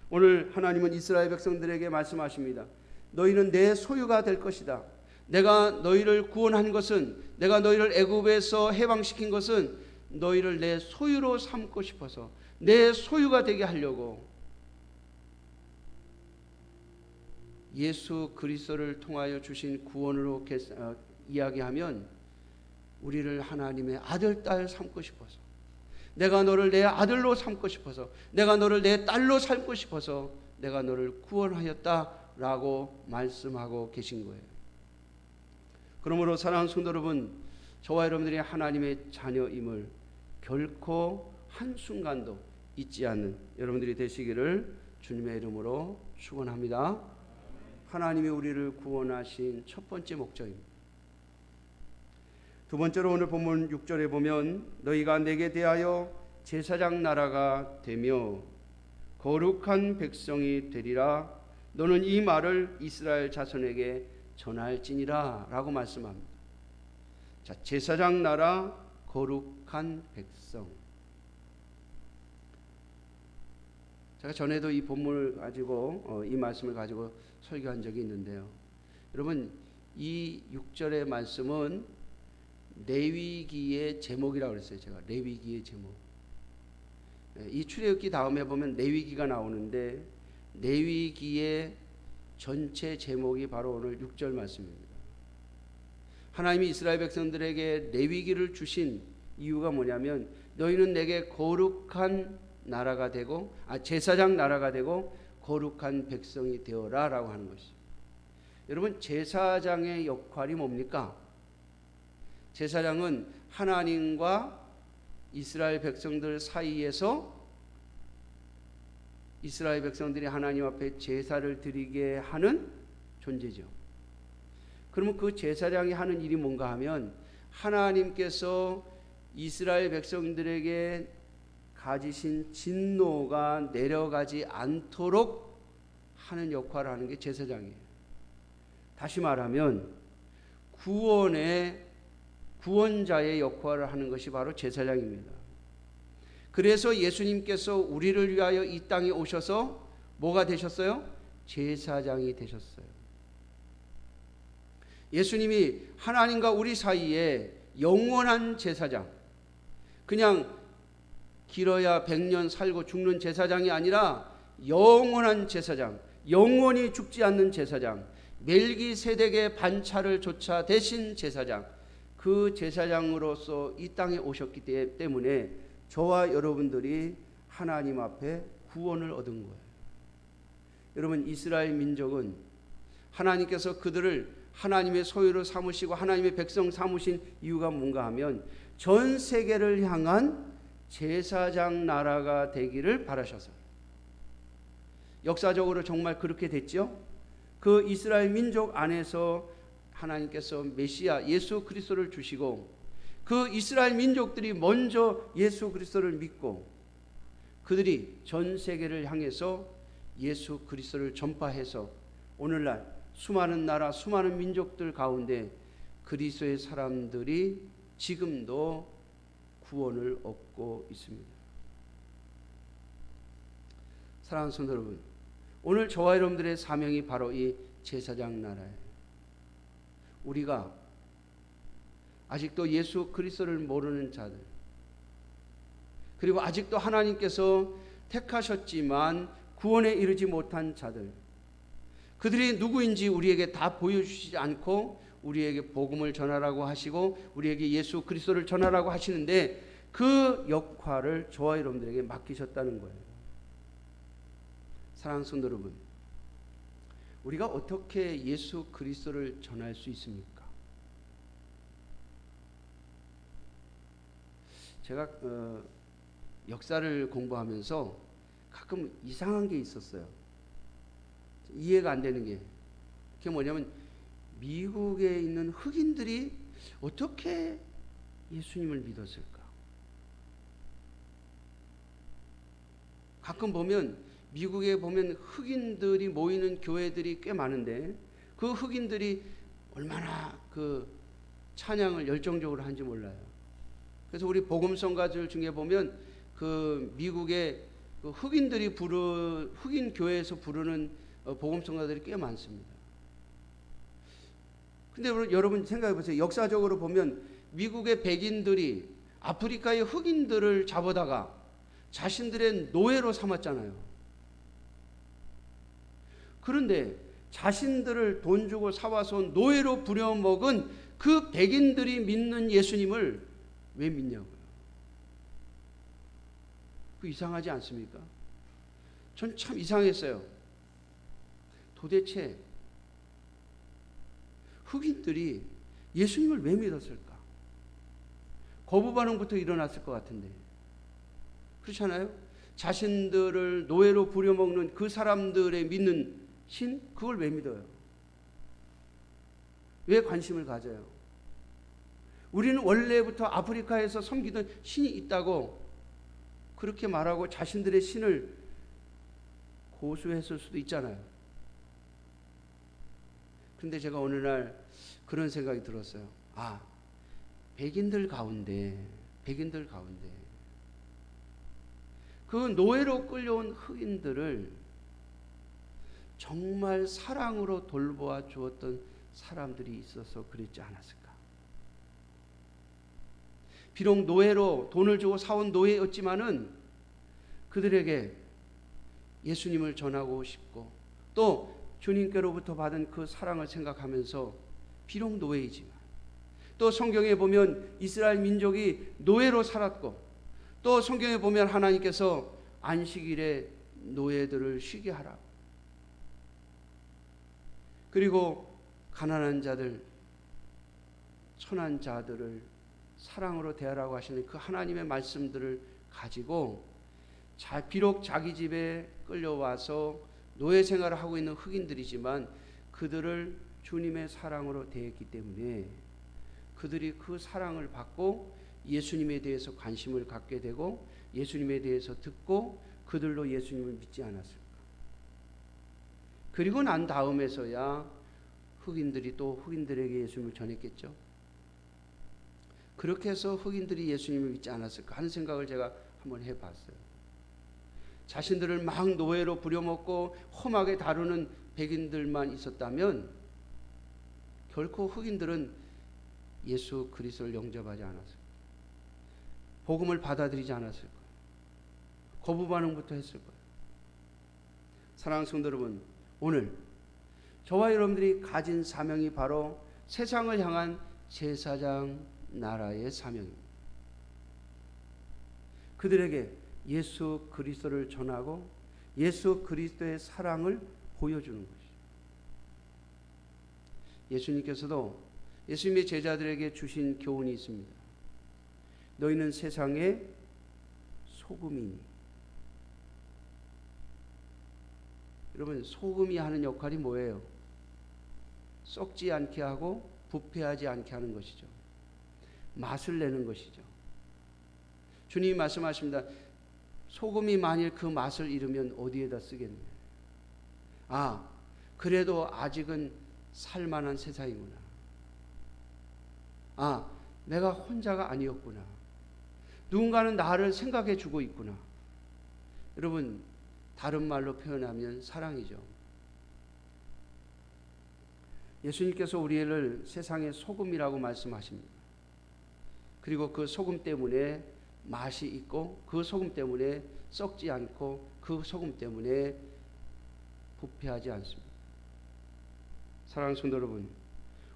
오늘 하나님은 이스라엘 백성들에게 말씀하십니다. 너희는 내 소유가 될 것이다. 내가 너희를 구원한 것은, 내가 너희를 애굽에서 해방시킨 것은 너희를 내 소유로 삼고 싶어서, 내 소유가 되게 하려고 예수 그리스도를 통하여 주신 구원으로 이야기하면 우리를 하나님의 아들, 딸 삼고 싶어서, 내가 너를 내 아들로 삼고 싶어서, 내가 너를 내 딸로 삼고 싶어서 내가 너를 구원하였다라고 말씀하고 계신 거예요. 그러므로 사랑하는 성도 여러분, 저와 여러분들이 하나님의 자녀임을 결코 한순간도 잊지 않는 여러분들이 되시기를 주님의 이름으로 축원합니다. 하나님이 우리를 구원하신 첫 번째 목적입니다. 두 번째로 오늘 본문 6절에 보면 너희가 내게 대하여 제사장 나라가 되며 거룩한 백성이 되리라. 너는 이 말을 이스라엘 자손에게 전할지니라 라고 말씀합니다. 자, 제사장 나라, 거룩한 백성. 제가 전에도 이 본문을 가지고 이 말씀을 가지고 설교한 적이 있는데요. 여러분, 이 6절의 말씀은 레위기의 제목이라고 그랬어요. 제가 레위기의 제목. 이 출애굽기 다음에 보면 레위기가 나오는데 레위기의 전체 제목이 바로 오늘 6절 말씀입니다. 하나님이 이스라엘 백성들에게 레위기를 주신 이유가 뭐냐면 너희는 내게 거룩한 나라가 되고 제사장 나라가 되고 거룩한 백성이 되어라 라고 하는 것이죠. 여러분, 제사장의 역할이 뭡니까? 제사장은 하나님과 이스라엘 백성들 사이에서 이스라엘 백성들이 하나님 앞에 제사를 드리게 하는 존재죠. 그러면 그 제사장이 하는 일이 뭔가 하면 하나님께서 이스라엘 백성들에게 가지신 진노가 내려가지 않도록 하는 역할을 하는 게 제사장이에요. 다시 말하면 구원자의 역할을 하는 것이 바로 제사장입니다. 그래서 예수님께서 우리를 위하여 이 땅에 오셔서 뭐가 되셨어요? 제사장이 되셨어요. 예수님이 하나님과 우리 사이에 영원한 제사장, 그냥 길어야 100년 살고 죽는 제사장이 아니라 영원한 제사장, 영원히 죽지 않는 제사장, 멜기세덱의 반차를 조차 대신 제사장, 그 제사장으로서 이 땅에 오셨기 때문에 저와 여러분들이 하나님 앞에 구원을 얻은 거예요. 여러분, 이스라엘 민족은 하나님께서 그들을 하나님의 소유로 삼으시고 하나님의 백성 삼으신 이유가 뭔가 하면 전 세계를 향한 제사장 나라가 되기를 바라셔서요. 역사적으로 정말 그렇게 됐죠. 그 이스라엘 민족 안에서 하나님께서 메시아 예수 그리스도를 주시고 그 이스라엘 민족들이 먼저 예수 그리스도를 믿고 그들이 전 세계를 향해서 예수 그리스도를 전파해서 오늘날 수많은 나라 수많은 민족들 가운데 그리스도의 사람들이 지금도 구원을 얻고 있습니다. 사랑하는 성도 여러분, 오늘 저와 여러분들의 사명이 바로 이 제사장 나라예요. 우리가 아직도 예수 그리스도를 모르는 자들, 그리고 아직도 하나님께서 택하셨지만 구원에 이르지 못한 자들, 그들이 누구인지 우리에게 다 보여주시지 않고 우리에게 복음을 전하라고 하시고 우리에게 예수 그리스도를 전하라고 하시는데 그 역할을 저와 여러분들에게 맡기셨다는 거예요. 사랑하는 성도 여러분, 우리가 어떻게 예수 그리스도를 전할 수 있습니까? 제가 역사를 공부하면서 가끔 이상한 게 있었어요. 이해가 안 되는 게. 그게 뭐냐면 미국에 있는 흑인들이 어떻게 예수님을 믿었을까? 가끔 보면 미국에 보면 흑인들이 모이는 교회들이 꽤 많은데 그 흑인들이 얼마나 그 찬양을 열정적으로 하는지 몰라요. 그래서 우리 복음성가들 중에 보면 그 미국의 그 흑인 교회에서 부르는 복음성가들이 꽤 많습니다. 근데 여러분 생각해 보세요. 역사적으로 보면 미국의 백인들이 아프리카의 흑인들을 잡아다가 자신들의 노예로 삼았잖아요. 그런데 자신들을 돈 주고 사와서 노예로 부려먹은 그 백인들이 믿는 예수님을 왜 믿냐고요. 그 이상하지 않습니까? 전 참 이상했어요. 도대체 흑인들이 예수님을 왜 믿었을까? 거부 반응부터 일어났을 것 같은데. 그렇잖아요? 자신들을 노예로 부려먹는 그 사람들의 믿는 신, 그걸 왜 믿어요? 왜 관심을 가져요? 우리는 원래부터 아프리카에서 섬기던 신이 있다고 그렇게 말하고 자신들의 신을 고수했을 수도 있잖아요. 그런데 제가 어느 날 그런 생각이 들었어요. 아, 백인들 가운데 그 노예로 끌려온 흑인들을 정말 사랑으로 돌보아 주었던 사람들이 있어서 그랬지 않았을까? 비록 노예로 돈을 주고 사온 노예였지만은 그들에게 예수님을 전하고 싶고 또 주님께로부터 받은 그 사랑을 생각하면서 비록 노예이지만 또 성경에 보면 이스라엘 민족이 노예로 살았고 또 성경에 보면 하나님께서 안식일에 노예들을 쉬게 하라고 그리고 가난한 자들, 천한 자들을 사랑으로 대하라고 하시는 그 하나님의 말씀들을 가지고 비록 자기 집에 끌려와서 노예 생활을 하고 있는 흑인들이지만 그들을 주님의 사랑으로 대했기 때문에 그들이 그 사랑을 받고 예수님에 대해서 관심을 갖게 되고 예수님에 대해서 듣고 그들로 예수님을 믿지 않았을까? 그리고 난 다음에서야 흑인들이 또 흑인들에게 예수님을 전했겠죠. 그렇게 해서 흑인들이 예수님을 믿지 않았을까 하는 생각을 제가 한번 해봤어요. 자신들을 막 노예로 부려먹고 험하게 다루는 백인들만 있었다면 결코 흑인들은 예수 그리스도를 영접하지 않았을 거예요. 복음을 받아들이지 않았을 거예요. 거부 반응부터 했을 거예요. 사랑하는 성도 여러분, 오늘 저와 여러분들이 가진 사명이 바로 세상을 향한 제사장 나라의 사명입니다. 그들에게 예수 그리스도를 전하고 예수 그리스도의 사랑을 보여주는 것이죠. 예수님께서도 예수님의 제자들에게 주신 교훈이 있습니다. 너희는 세상의 소금이니. 여러분, 소금이 하는 역할이 뭐예요? 썩지 않게 하고 부패하지 않게 하는 것이죠. 맛을 내는 것이죠. 주님이 말씀하십니다. 소금이 만일 그 맛을 잃으면 어디에다 쓰겠느냐. 아, 그래도 아직은 살만한 세상이구나. 아, 내가 혼자가 아니었구나. 누군가는 나를 생각해 주고 있구나. 여러분, 다른 말로 표현하면 사랑이죠. 예수님께서 우리를 세상의 소금이라고 말씀하십니다. 그리고 그 소금 때문에 맛이 있고 그 소금 때문에 썩지 않고 그 소금 때문에 부패하지 않습니다. 사랑하는 성도 여러분,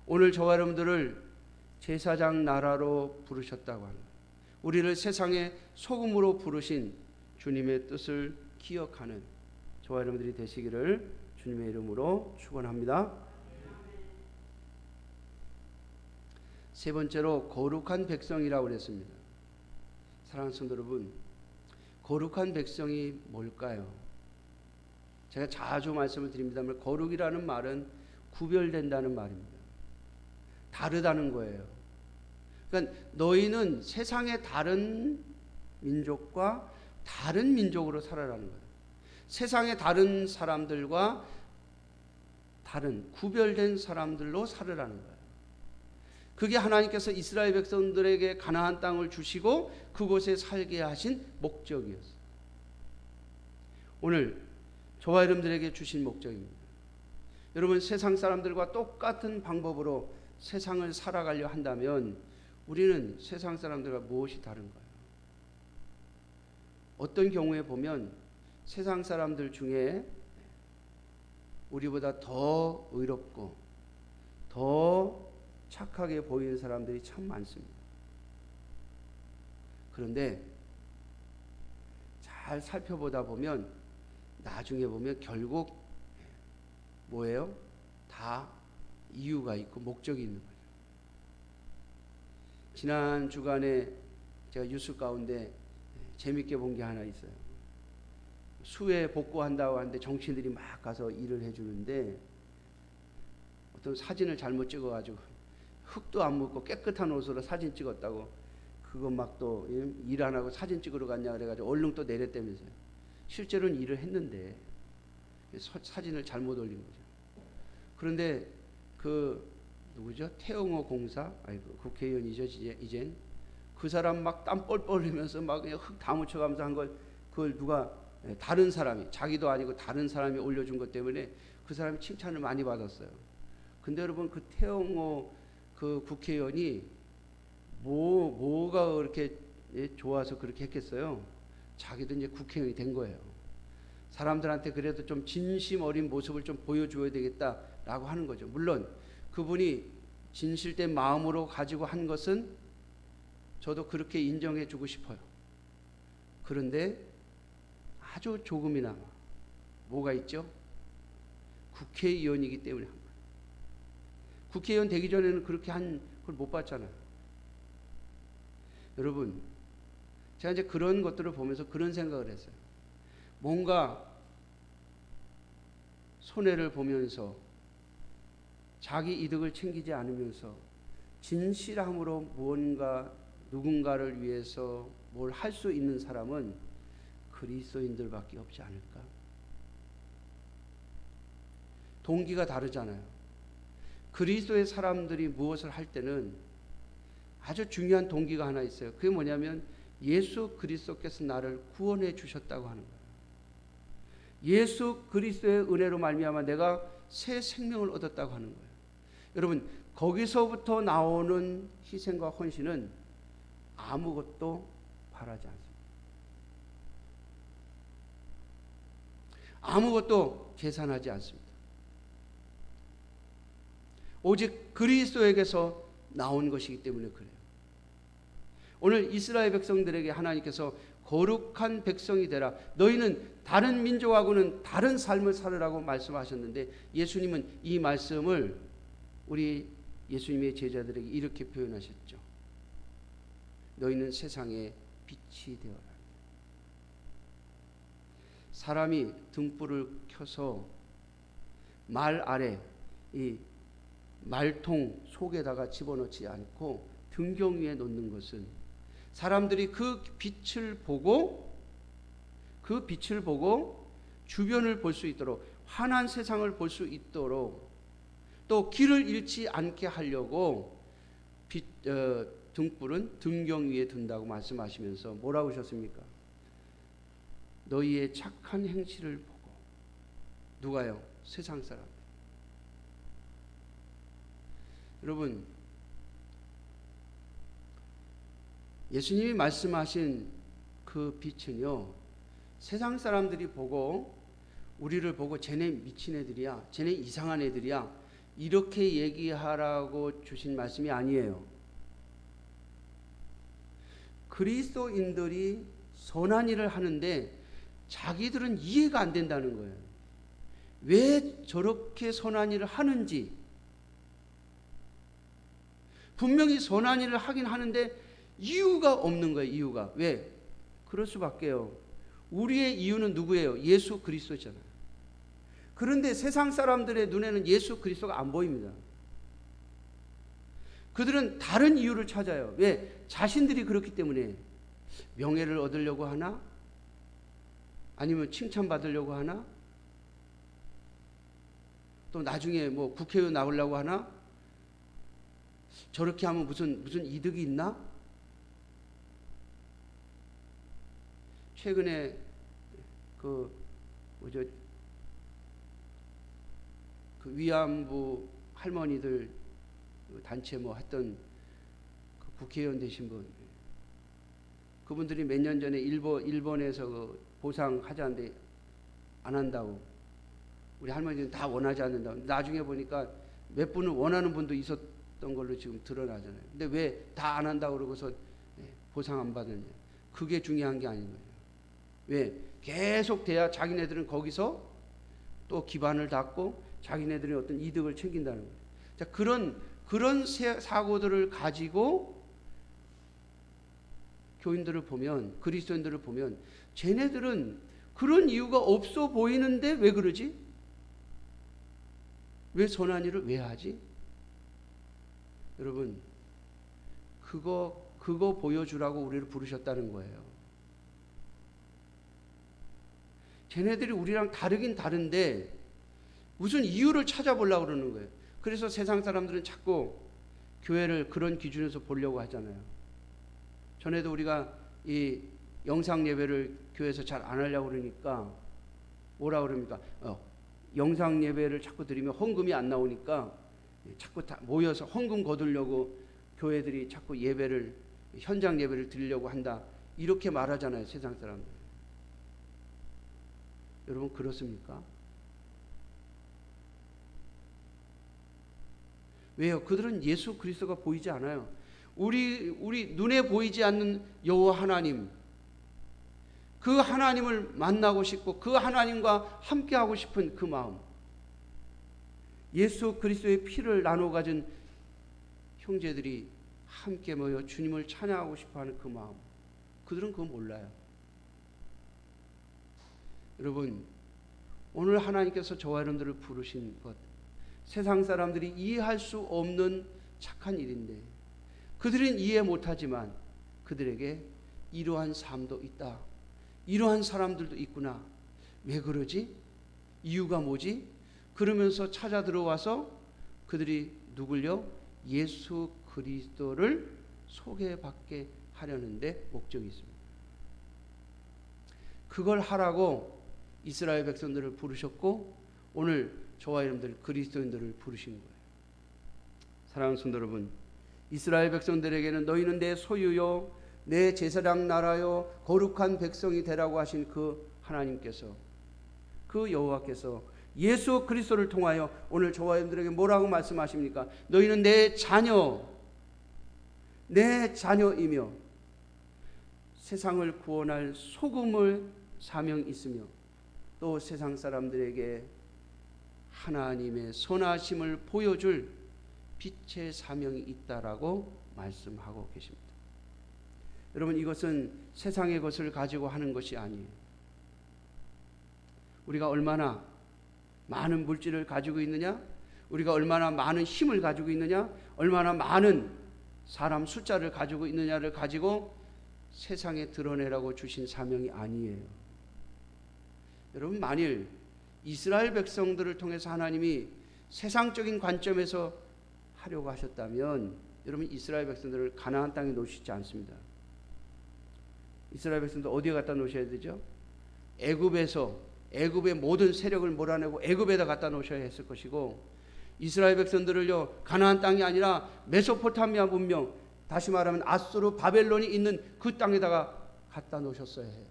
오늘 저와 여러분들을 제사장 나라로 부르셨다고 하는 거예요. 우리를 세상의 소금으로 부르신 주님의 뜻을 기억하는 저와 여러분들이 되시기를 주님의 이름으로 축원합니다. 세 번째로 거룩한 백성이라고 그랬습니다. 사랑하는 성도 여러분, 거룩한 백성이 뭘까요? 제가 자주 말씀을 드립니다만 거룩이라는 말은 구별된다는 말입니다. 다르다는 거예요. 그러니까 너희는 세상의 다른 민족과 다른 민족으로 살아라는 거예요. 세상의 다른 사람들과 다른 구별된 사람들로 살으라는 거예요. 그게 하나님께서 이스라엘 백성들에게 가나안 땅을 주시고 그곳에 살게 하신 목적이었어요. 오늘 저와 여러분들에게 주신 목적입니다. 여러분, 세상 사람들과 똑같은 방법으로 세상을 살아가려 한다면 우리는 세상 사람들과 무엇이 다른가요? 어떤 경우에 보면 세상 사람들 중에 우리보다 더 의롭고 더 착하게 보이는 사람들이 참 많습니다. 그런데 잘 살펴보다 보면 나중에 보면 결국 뭐예요? 다 이유가 있고 목적이 있는 거죠. 지난 주간에 제가 뉴스 가운데 재밌게 본 게 하나 있어요. 수해 복구한다고 하는데 정치인들이 막 가서 일을 해주는데 어떤 사진을 잘못 찍어가지고 흙도 안 묻고 깨끗한 옷으로 사진 찍었다고 그거 막 또 일 안 하고 사진 찍으러 갔냐 그래가지고 얼른 또 내렸다면서요. 실제로는 일을 했는데 사진을 잘못 올린 거죠. 그런데 그 누구죠? 태영호 공사, 국회의원이죠 이젠. 그 사람 막 땀 뻘뻘 흘리면서 막 그냥 흙 다 묻혀가면서 한 걸 그걸 누가 다른 사람이 자기도 아니고 다른 사람이 올려준 것 때문에 그 사람이 칭찬을 많이 받았어요. 근데 여러분 그 태영호 그 국회의원이 뭐가 그렇게 좋아서 그렇게 했겠어요? 자기도 이제 국회의원이 된 거예요. 사람들한테 그래도 좀 진심 어린 모습을 좀 보여줘야 되겠다라고 하는 거죠. 물론 그분이 진실된 마음으로 가지고 한 것은 저도 그렇게 인정해 주고 싶어요. 그런데 아주 조금이나마 뭐가 있죠? 국회의원이기 때문에 한 거예요. 국회의원 되기 전에는 그렇게 한 걸 못 봤잖아요. 여러분, 제가 이제 그런 것들을 보면서 그런 생각을 했어요. 뭔가 손해를 보면서 자기 이득을 챙기지 않으면서 진실함으로 무언가 누군가를 위해서 뭘 할 수 있는 사람은 그리스도인들밖에 없지 않을까? 동기가 다르잖아요. 그리스도의 사람들이 무엇을 할 때는 아주 중요한 동기가 하나 있어요. 그게 뭐냐면 예수 그리스도께서 나를 구원해 주셨다고 하는 거예요. 예수 그리스도의 은혜로 말미암아 내가 새 생명을 얻었다고 하는 거예요. 여러분, 거기서부터 나오는 희생과 헌신은 아무것도 바라지 않습니다. 아무것도 계산하지 않습니다. 오직 그리스도에게서 나온 것이기 때문에 그래요. 오늘 이스라엘 백성들에게 하나님께서 거룩한 백성이 되라. 너희는 다른 민족하고는 다른 삶을 살으라고 말씀하셨는데 예수님은 이 말씀을 우리 예수님의 제자들에게 이렇게 표현하셨죠. 너희는 세상의 빛이 되어라. 사람이 등불을 켜서 말 아래 이 말통 속에다가 집어넣지 않고 등경 위에 놓는 것은 사람들이 그 빛을 보고 주변을 볼 수 있도록 환한 세상을 볼 수 있도록 또 길을 잃지 않게 하려고 등불은 등경 위에 둔다고 말씀하시면서 뭐라고 하셨습니까? 너희의 착한 행실을 보고 누가요? 세상 사람. 여러분, 예수님이 말씀하신 그 빛은요, 세상 사람들이 보고 우리를 보고 쟤네 미친 애들이야, 쟤네 이상한 애들이야, 이렇게 얘기하라고 주신 말씀이 아니에요. 그리스도인들이 선한 일을 하는데 자기들은 이해가 안 된다는 거예요. 왜 저렇게 선한 일을 하는지. 분명히 선한 일을 하긴 하는데 이유가 없는 거예요. 이유가. 왜? 그럴 수밖에요. 우리의 이유는 누구예요? 예수 그리스도잖아요. 그런데 세상 사람들의 눈에는 예수 그리스도가 안 보입니다. 그들은 다른 이유를 찾아요. 왜? 자신들이 그렇기 때문에. 명예를 얻으려고 하나? 아니면 칭찬받으려고 하나? 또 나중에 뭐 국회의원 나오려고 하나? 저렇게 하면 무슨 이득이 있나? 최근에 그 위안부 할머니들 단체 뭐 했던 그 국회의원 되신 분, 그분들이 몇 년 전에 일본에서 그 보상하자는데 안 한다고, 우리 할머니들은 다 원하지 않는다고. 나중에 보니까 몇 분은 원하는 분도 있었던 걸로 지금 드러나잖아요. 근데 왜 다 안 한다고 그러고서 보상 안 받느냐? 그게 중요한 게 아닌 거예요. 왜? 계속 돼야 자기네들은 거기서 또 기반을 닦고 자기네들이 어떤 이득을 챙긴다는 거예요. 자, 그런 사고들을 가지고 교인들을 보면, 그리스도인들을 보면 쟤네들은 그런 이유가 없어 보이는데 왜 그러지? 왜 선한 일을 왜 하지? 여러분, 그거 보여주라고 우리를 부르셨다는 거예요. 쟤네들이 우리랑 다르긴 다른데 무슨 이유를 찾아보려고 그러는 거예요. 그래서 세상 사람들은 자꾸 교회를 그런 기준에서 보려고 하잖아요. 전에도 우리가 이 영상 예배를 교회에서 잘 안 하려고 그러니까 뭐라 그럽니까? 영상 예배를 자꾸 드리면 헌금이 안 나오니까 자꾸 다 모여서 헌금 거두려고 교회들이 자꾸 현장 예배를 드리려고 한다. 이렇게 말하잖아요, 세상 사람들. 여러분 그렇습니까? 왜요? 그들은 예수 그리스도가 보이지 않아요. 우리 눈에 보이지 않는 여호와 하나님, 그 하나님을 만나고 싶고 그 하나님과 함께하고 싶은 그 마음, 예수 그리스도의 피를 나눠 가진 형제들이 함께 모여 주님을 찬양하고 싶어하는 그 마음, 그들은 그거 몰라요. 여러분, 오늘 하나님께서 저와 여러분들을 부르신 것, 세상 사람들이 이해할 수 없는 착한 일인데 그들은 이해 못하지만 그들에게 이러한 삶도 있다, 이러한 사람들도 있구나. 왜 그러지? 이유가 뭐지? 그러면서 찾아 들어와서 그들이 누굴요? 예수 그리스도를 소개받게 하려는데 목적이 있습니다. 그걸 하라고 이스라엘 백성들을 부르셨고 오늘 저와 여러분들 그리스도인들을 부르신 거예요. 사랑하는 성도 여러분, 이스라엘 백성들에게는 너희는 내 소유요 내 제사장 나라요 거룩한 백성이 되라고 하신 그 하나님께서, 그 여호와께서 예수 그리스도를 통하여 오늘 저와 여러분들에게 뭐라고 말씀하십니까? 너희는 내 자녀이며 세상을 구원할 소금을 사명이 있으며 또 세상 사람들에게 하나님의 선하심을 보여줄 빛의 사명이 있다라고 말씀하고 계십니다. 여러분, 이것은 세상의 것을 가지고 하는 것이 아니에요. 우리가 얼마나 많은 물질을 가지고 있느냐, 우리가 얼마나 많은 힘을 가지고 있느냐, 얼마나 많은 사람 숫자를 가지고 있느냐를 가지고 세상에 드러내라고 주신 사명이 아니에요. 여러분, 만일 이스라엘 백성들을 통해서 하나님이 세상적인 관점에서 하려고 하셨다면 여러분, 이스라엘 백성들을 가나안 땅에 놓으시지 않습니다. 이스라엘 백성들 어디에 갖다 놓으셔야 되죠? 애굽의 모든 세력을 몰아내고 애굽에다 갖다 놓으셔야 했을 것이고, 이스라엘 백성들을요 가나안 땅이 아니라 메소포타미아 문명, 다시 말하면 아수르 바벨론이 있는 그 땅에다가 갖다 놓으셨어야 해요.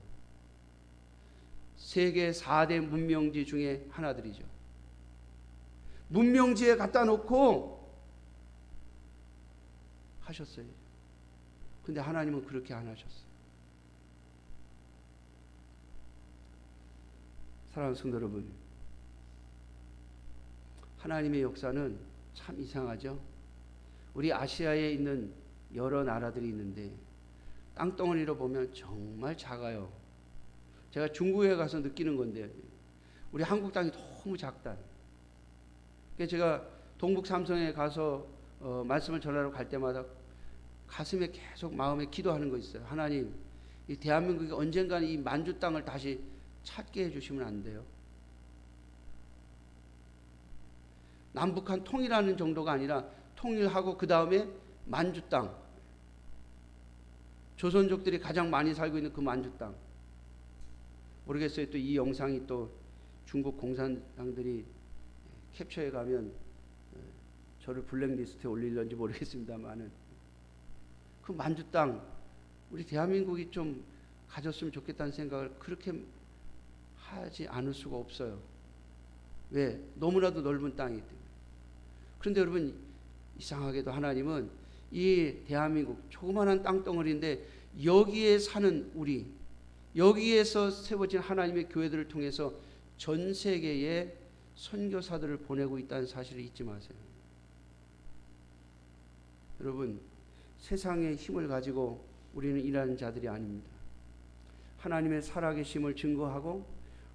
세계 4대 문명지 중에 하나들이죠. 문명지에 갖다 놓고 하셨어요. 근데 하나님은 그렇게 안 하셨어요. 사랑하는 성도 여러분, 하나님의 역사는 참 이상하죠. 우리 아시아에 있는 여러 나라들이 있는데 땅덩어리로 보면 정말 작아요. 제가 중국에 가서 느끼는 건데 우리 한국 땅이 너무 작다. 그래서 제가 동북 삼성에 가서 말씀을 전하러 갈 때마다 가슴에 계속 마음에 기도하는 거 있어요. 하나님, 이 대한민국이 언젠가는 이 만주 땅을 다시 찾게 해주시면 안 돼요. 남북한 통일하는 정도가 아니라 통일하고 그 다음에 만주 땅, 조선족들이 가장 많이 살고 있는 그 만주 땅. 모르겠어요. 또 이 영상이 또 중국 공산당들이 캡처해 가면 저를 블랙리스트에 올릴런지 모르겠습니다만은 그 만주 땅 우리 대한민국이 좀 가졌으면 좋겠다는 생각을 그렇게 하지 않을 수가 없어요. 왜? 너무나도 넓은 땅이기 때문에. 그런데 여러분, 이상하게도 하나님은 이 대한민국 조그마한 땅덩어리인데 여기에 사는 우리, 여기에서 세워진 하나님의 교회들을 통해서 전 세계에 선교사들을 보내고 있다는 사실을 잊지 마세요. 여러분, 세상의 힘을 가지고 우리는 일하는 자들이 아닙니다. 하나님의 살아계심을 증거하고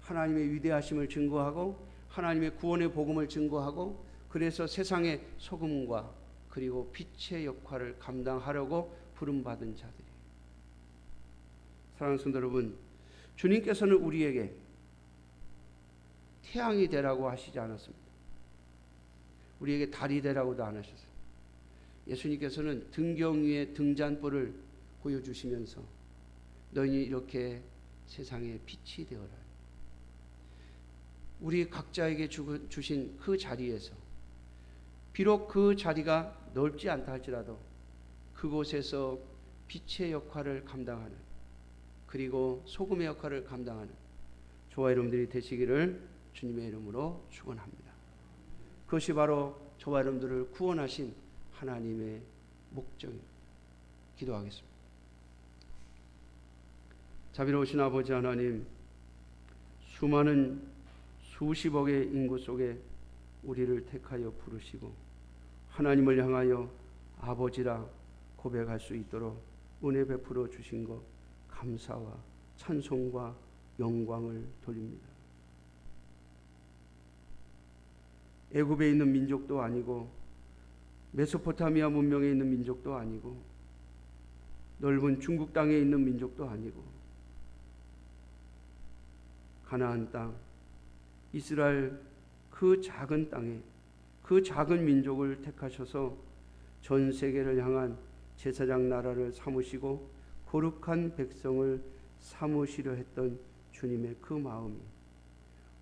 하나님의 위대하심을 증거하고 하나님의 구원의 복음을 증거하고 그래서 세상의 소금과 그리고 빛의 역할을 감당하려고 부름받은 자들이. 사랑하는 성도 여러분, 주님께서는 우리에게 태양이 되라고 하시지 않았습니다. 우리에게 달이 되라고도 안 하셨어요. 예수님께서는 등경 위에 등잔불을 보여주시면서 너희는 이렇게 세상의 빛이 되어라. 우리 각자에게 주신 그 자리에서 비록 그 자리가 넓지 않다 할지라도 그곳에서 빛의 역할을 감당하는 그리고 소금의 역할을 감당하는 저와 여러분들이 되시기를 주님의 이름으로 축원합니다. 그것이 바로 저와 여러분들을 구원하신 하나님의 목적입니다. 기도하겠습니다. 자비로우신 아버지 하나님, 수많은 수십억의 인구 속에 우리를 택하여 부르시고 하나님을 향하여 아버지라 고백할 수 있도록 은혜 베풀어 주신 것 감사와 찬송과 영광을 돌립니다. 애굽에 있는 민족도 아니고 메소포타미아 문명에 있는 민족도 아니고 넓은 중국 땅에 있는 민족도 아니고 가나안 땅 이스라엘 그 작은 땅에 그 작은 민족을 택하셔서 전 세계를 향한 제사장 나라를 삼으시고 거룩한 백성을 삼으시려 했던 주님의 그 마음이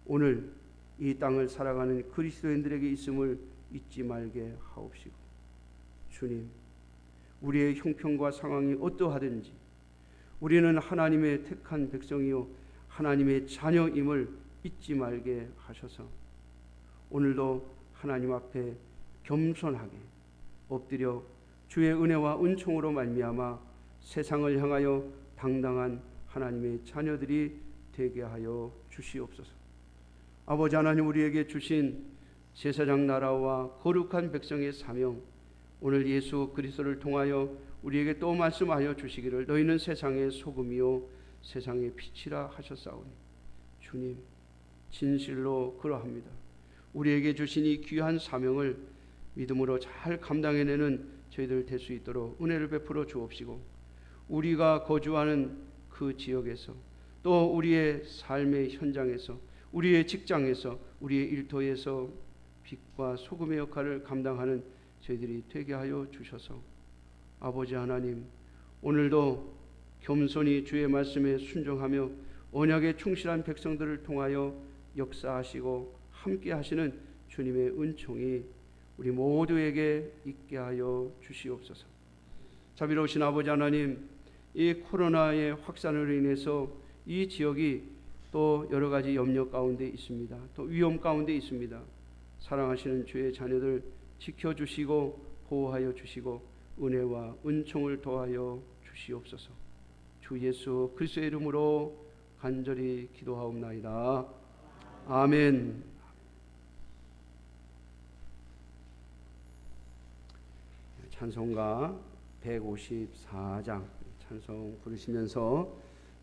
오늘 이 땅을 살아가는 그리스도인들에게 있음을 잊지 말게 하옵시고 주님, 우리의 형편과 상황이 어떠하든지 우리는 하나님의 택한 백성이요 하나님의 자녀임을 잊지 말게 하셔서 오늘도 하나님 앞에 겸손하게 엎드려 주의 은혜와 은총으로 말미암아 세상을 향하여 당당한 하나님의 자녀들이 되게 하여 주시옵소서. 아버지 하나님, 우리에게 주신 제사장 나라와 거룩한 백성의 사명, 오늘 예수 그리스도를 통하여 우리에게 또 말씀하여 주시기를 너희는 세상의 소금이요 세상의 빛이라 하셨사오니 주님, 진실로 그러합니다. 우리에게 주신 이 귀한 사명을 믿음으로 잘 감당해내는 저희들 될 수 있도록 은혜를 베풀어 주옵시고 우리가 거주하는 그 지역에서 또 우리의 삶의 현장에서 우리의 직장에서 우리의 일터에서 빛과 소금의 역할을 감당하는 저희들이 되게 하여 주셔서 아버지 하나님, 오늘도 겸손히 주의 말씀에 순종하며 언약에 충실한 백성들을 통하여 역사하시고 함께 하시는 주님의 은총이 우리 모두에게 있게 하여 주시옵소서. 자비로우신 아버지 하나님, 이 코로나의 확산으로 인해서 이 지역이 또 여러 가지 염려 가운데 있습니다. 또 위험 가운데 있습니다. 사랑하시는 주의 자녀들 지켜주시고 보호하여 주시고 은혜와 은총을 더하여 주시옵소서. 주 예수 그리스도의 이름으로 간절히 기도하옵나이다. 아멘. 찬송가 154장 찬송 부르시면서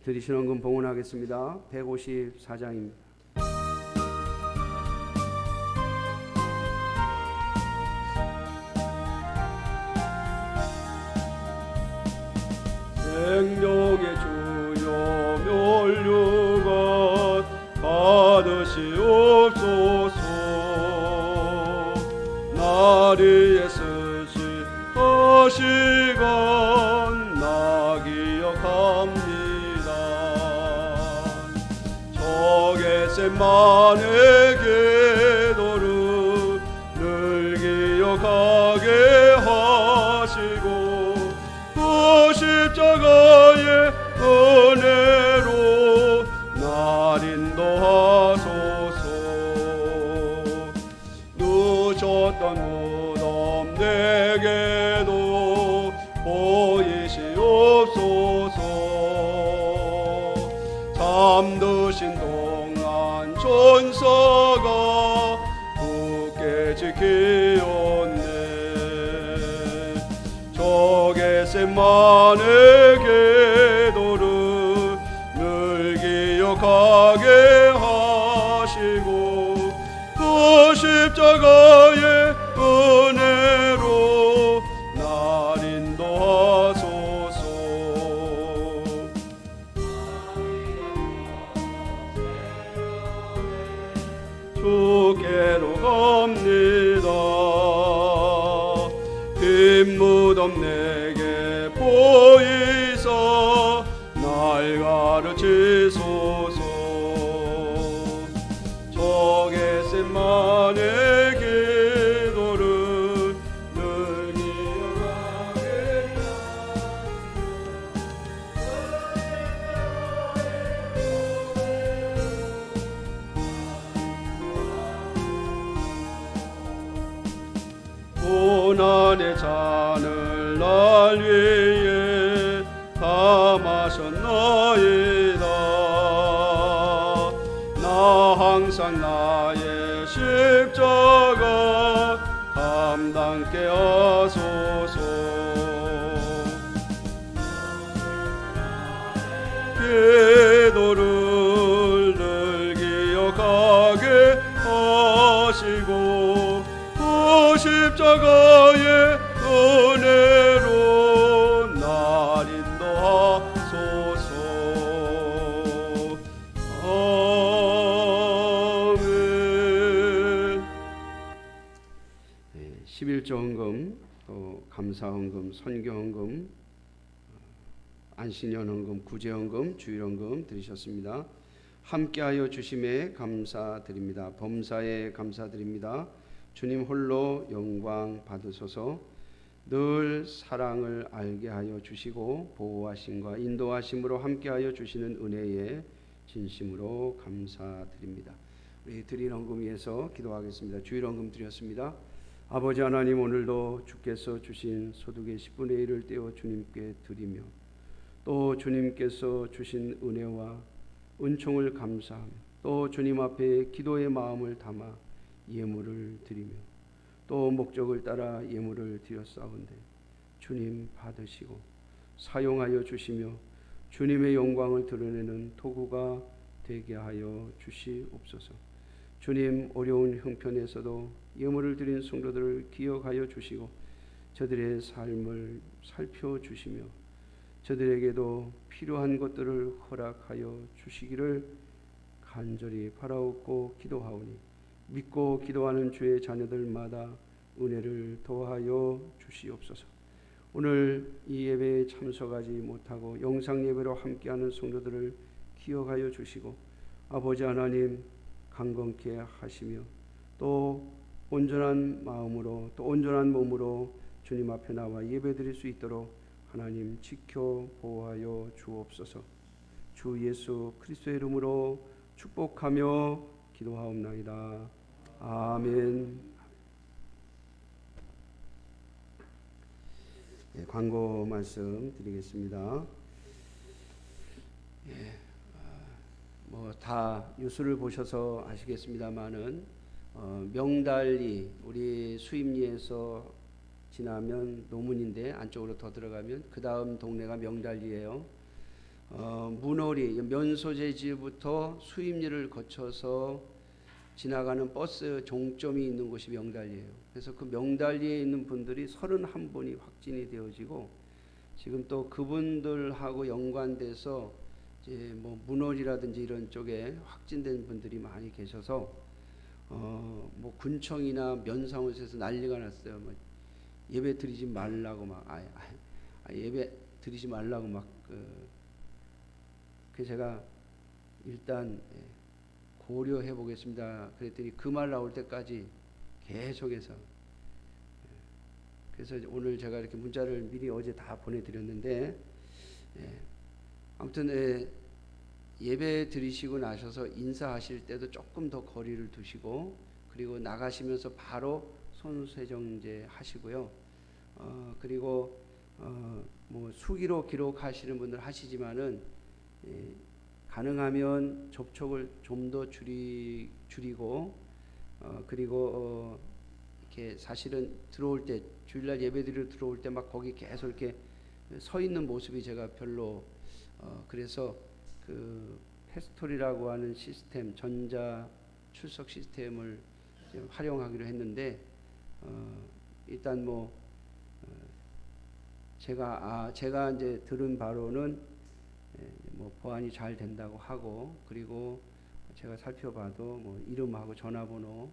드리시는 헌금 봉헌하겠습니다. 154장입니다. 생명의 주여 멸류관 받으시옵소서. 나리에 쓰신 시간 나 기억합니다. 저 겟세마네 기도를 늘 기억하게 하시고 그 십자가의 은혜로 날 인도하소서. 늦었던 무덤 내게도 보이시옵소서. 잠드신 동안 천사가 굳게 지키었네. 저 겟세마네 기도를 늘 기억하게 하시고 그 십자가의 은혜로 날 인도하소서. 주께로 갑니다. 빈 무덤 내게 보이사 날 가르치소서. 저 겟세마네 기도를 늘 기억하게 고난의 잔을 날 위해 다 마셨나이다. 나 항상 나의 십자가 감당케 하소서. 기도를 늘 기억하게 하시고 그 십자가의 은혜로 날 인도하소서. 아멘. 11조 헌금, 또 감사 헌금, 선교 헌금, 안신년 헌금, 구제 헌금, 주일 헌금 드리셨습니다. 함께하여 주심에 감사드립니다. 범사에 감사드립니다. 주님 홀로 영광 받으소서. 늘 사랑을 알게 하여 주시고 보호하심과 인도하심으로 함께하여 주시는 은혜에 진심으로 감사드립니다. 우리 드린 헌금 위해서 기도하겠습니다. 주일 헌금 드렸습니다. 아버지 하나님, 오늘도 주께서 주신 소득의 10분의 1을 떼어 주님께 드리며 또 주님께서 주신 은혜와 은총을 감사하며 또 주님 앞에 기도의 마음을 담아 예물을 드리며 또 목적을 따라 예물을 드렸사온데 주님 받으시고 사용하여 주시며 주님의 영광을 드러내는 도구가 되게 하여 주시옵소서. 주님, 어려운 형편에서도 예물을 드린 성도들을 기억하여 주시고 저들의 삶을 살펴주시며 저들에게도 필요한 것들을 허락하여 주시기를 간절히 바라옵고 기도하오니 믿고 기도하는 주의 자녀들마다 은혜를 더하여 주시옵소서. 오늘 이 예배에 참석하지 못하고 영상 예배로 함께하는 성도들을 기억하여 주시고 아버지 하나님 강건케 하시며 또 온전한 마음으로 또 온전한 몸으로 주님 앞에 나와 예배드릴 수 있도록 하나님 지켜 보호하여 주옵소서. 주 예수 그리스도의 이름으로 축복하며 기도하옵나이다. 아멘. 예, 광고 말씀 드리겠습니다. 뭐 다 뉴스를 보셔서 아시겠습니다만은 명달리 우리 수임리에서 지나면 노문인데 안쪽으로 더 들어가면 그 다음 동네가 명달리예요. 문호리 면소재지부터 수임리를 거쳐서 지나가는 버스 종점이 있는 곳이 명달리예요. 그래서 그 명달리에 있는 분들이 31분이 확진이 되어지고 지금 또 그분들하고 연관돼서 이제 뭐 문월이라든지 이런 쪽에 확진된 분들이 많이 계셔서 뭐 군청이나 면사무소에서 난리가 났어요. 뭐 예배 드리지 말라고 막 예배 드리지 말라고 막 그 제가 일단 고려해 보겠습니다. 그랬더니 그 말 나올 때까지 계속해서 그래서 오늘 제가 이렇게 문자를 미리 어제 다 보내드렸는데 아무튼 예배 드리시고 나셔서 인사하실 때도 조금 더 거리를 두시고 그리고 나가시면서 바로 손세정제 하시고요. 그리고 뭐 수기로 기록하시는 분들 하시지만은 가능하면 접촉을 좀 더 줄이고 그리고 이렇게 사실은 들어올 때 주일날 예배드리러 들어올 때 막 거기 계속 이렇게 서 있는 모습이 제가 별로 그래서 그 패스톨이라고 하는 시스템 전자 출석 시스템을 활용하기로 했는데 일단 뭐 제가 이제 들은 바로는 뭐 보안이 잘 된다고 하고 그리고 제가 살펴봐도 뭐 이름하고 전화번호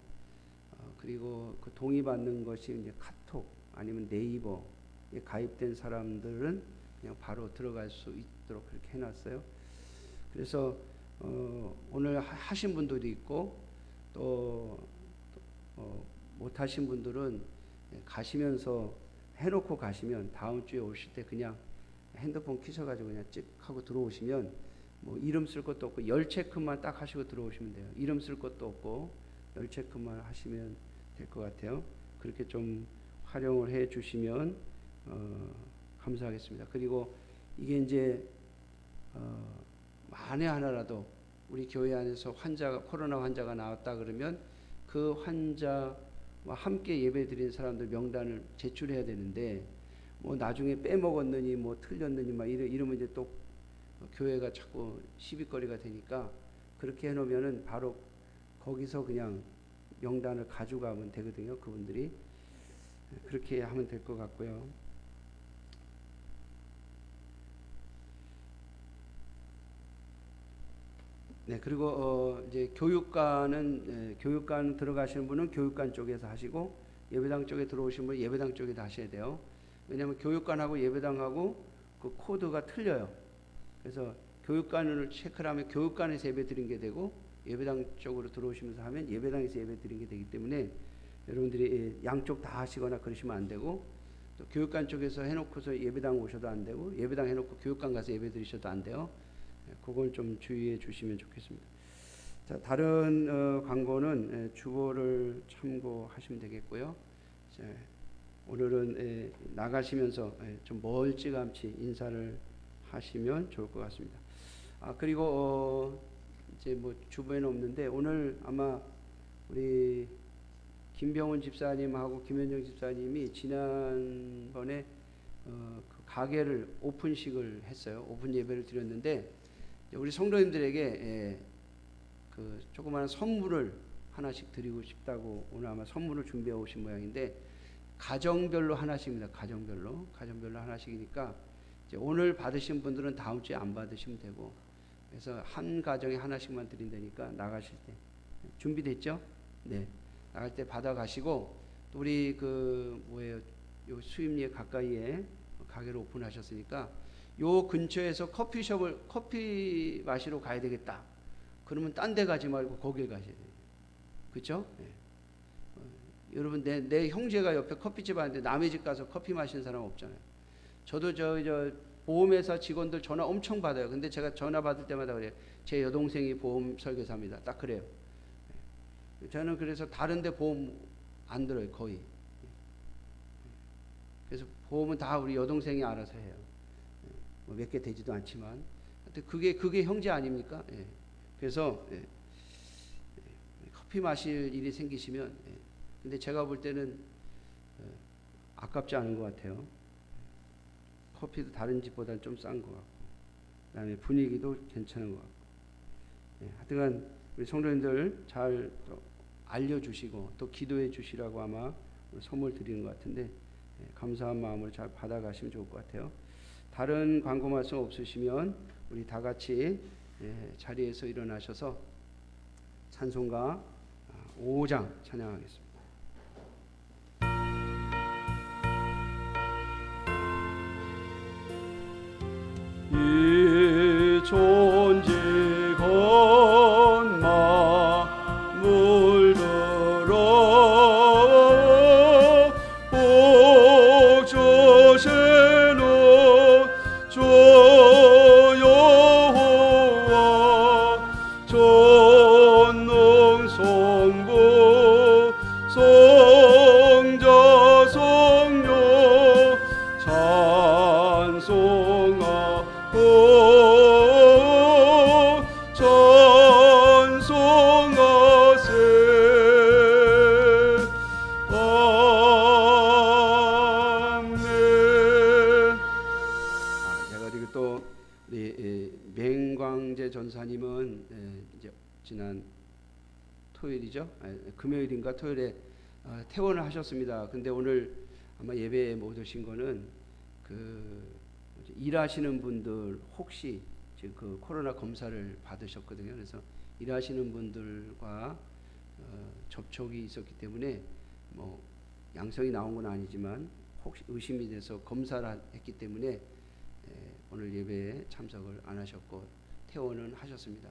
그리고 그 동의받는 것이 이제 카톡 아니면 네이버에 가입된 사람들은 그냥 바로 들어갈 수 있도록 그렇게 해놨어요. 그래서 오늘 하신 분들도 있고 또 못 하신 분들은 가시면서 해놓고 가시면 다음 주에 오실 때 그냥 핸드폰 키셔가지고 그냥 찍 하고 들어오시면 뭐 이름 쓸 것도 없고 열 체크만 딱 하시고 들어오시면 돼요. 이름 쓸 것도 없고 열 체크만 하시면 될 것 같아요. 그렇게 좀 활용을 해 주시면 감사하겠습니다. 그리고 이게 이제 만에 하나라도 우리 교회 안에서 코로나 환자가 나왔다 그러면 그 환자와 함께 예배드린 사람들 명단을 제출해야 되는데 뭐 나중에 빼먹었느니 뭐 틀렸느니 막 이러면 이제 또 교회가 자꾸 시비거리가 되니까 그렇게 해놓으면은 바로 거기서 그냥 명단을 가져가면 되거든요. 그분들이 그렇게 하면 될 것 같고요. 네, 그리고 이제 교육관 들어가시는 분은 교육관 쪽에서 하시고 예배당 쪽에 들어오신 분은 예배당 쪽에서 하셔야 돼요. 왜냐하면 교육관하고 예배당하고 그 코드가 틀려요. 그래서 교육관을 체크를 하면 교육관에서 예배 드린 게 되고 예배당 쪽으로 들어오시면서 하면 예배당에서 예배 드린 게 되기 때문에 여러분들이 양쪽 다 하시거나 그러시면 안 되고 또 교육관 쪽에서 해놓고서 예배당 오셔도 안 되고 예배당 해놓고 교육관 가서 예배 드리셔도 안 돼요. 그걸 좀 주의해 주시면 좋겠습니다. 자, 다른 광고는 주보를 참고하시면 되겠고요. 자, 오늘은 나가시면서 좀 멀찌감치 인사를 하시면 좋을 것 같습니다. 그리고 이제 뭐 주보에는 없는데 오늘 아마 우리 김병훈 집사님하고 김현정 집사님이 지난번에 그 가게를 오픈식을 했어요. 오픈 예배를 드렸는데 우리 성도님들에게 그 조그마한 선물을 하나씩 드리고 싶다고 오늘 아마 선물을 준비해 오신 모양인데 가정별로 하나씩입니다. 가정별로 하나씩이니까 이제 오늘 받으신 분들은 다음 주에 안 받으시면 되고 그래서 한 가정에 하나씩만 드린다니까 나가실 때 준비됐죠? 네, 나갈 때 받아가시고 또 우리 그 요 수임리에 가까이에 가게를 오픈하셨으니까 요 근처에서 커피 마시러 가야 되겠다. 그러면 딴 데 가지 말고 거길 가셔야 돼요. 그렇죠? 네. 여러분 내 형제가 옆에 커피집 하는데 남의 집 가서 커피 마시는 사람 없잖아요. 저도 저 보험회사 직원들 전화 엄청 받아요. 근데 제가 전화 받을 때마다 그래요. 제 여동생이 보험 설계사입니다. 딱 그래요. 저는 그래서 다른데 보험 안 들어요, 거의. 그래서 보험은 다 우리 여동생이 알아서 해요. 뭐 몇 개 되지도 않지만, 그게 형제 아닙니까? 예. 그래서 커피 마실 일이 생기시면, 근데 제가 볼 때는 아깝지 않은 것 같아요. 커피도 다른 집보다는 좀 싼 것 같고, 그다음에 분위기도 괜찮은 것 같고. 하여튼간 우리 성도님들 잘 알려주시고 또 기도해 주시라고 아마 선물 드리는 것 같은데, 감사한 마음으로 잘 받아가시면 좋을 것 같아요. 다른 광고 말씀 없으시면 우리 다 같이 자리에서 일어나셔서 찬송가 5장 찬양하겠습니다. 이 존재 건마 물들어 옥조세는 주 여호와 전능성부 성자 성령 찬송하고 찬송하세. 아멘. 제가 그리고 또 우리 맹광재 전사님은 이제 지난 토요일이죠, 금요일인가 토요일에 퇴원을 하셨습니다. 근데 오늘 아마 예배에 못 오신 거는 일하시는 분들 혹시 지금 그 코로나 검사를 받으셨거든요. 그래서 일하시는 분들과 접촉이 있었기 때문에 뭐 양성이 나온 건 아니지만 혹시 의심이 돼서 검사를 했기 때문에 오늘 예배에 참석을 안 하셨고 퇴원은 하셨습니다.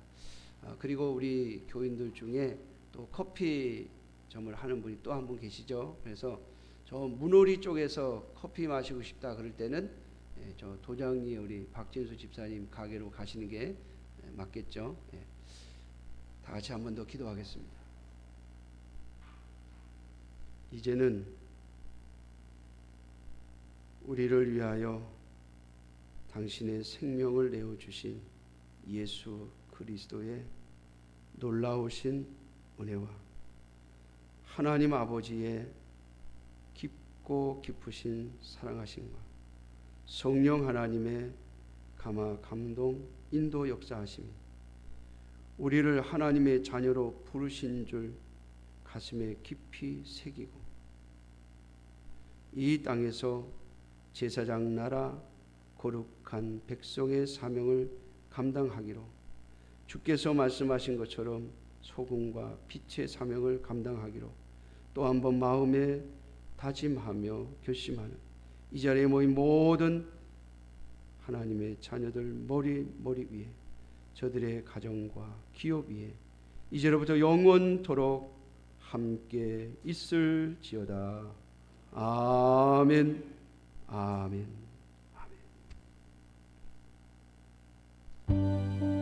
그리고 우리 교인들 중에 또 커피점을 하는 분이 또 한 분 계시죠. 그래서 저 문호리 쪽에서 커피 마시고 싶다 그럴 때는 저 도장리 우리 박진수 집사님 가게로 가시는 게 맞겠죠. 다 같이 한 번 더 기도하겠습니다. 이제는 우리를 위하여 당신의 생명을 내어주신 예수 그리스도의 놀라우신 은혜와 하나님 아버지의 깊고 깊으신 사랑하심과 성령 하나님의 감화 감동 인도 역사하심이 우리를 하나님의 자녀로 부르신 줄 가슴에 깊이 새기고 이 땅에서 제사장 나라 거룩한 백성의 사명을 감당하기로 주께서 말씀하신 것처럼 소금과 빛의 사명을 감당하기로 또 한 번 마음에 다짐하며 결심하는 이 자리에 모인 모든 하나님의 자녀들 머리 위에 저들의 가정과 기업 위에 이제로부터 영원토록 함께 있을지어다. 아멘. 아멘. 아멘.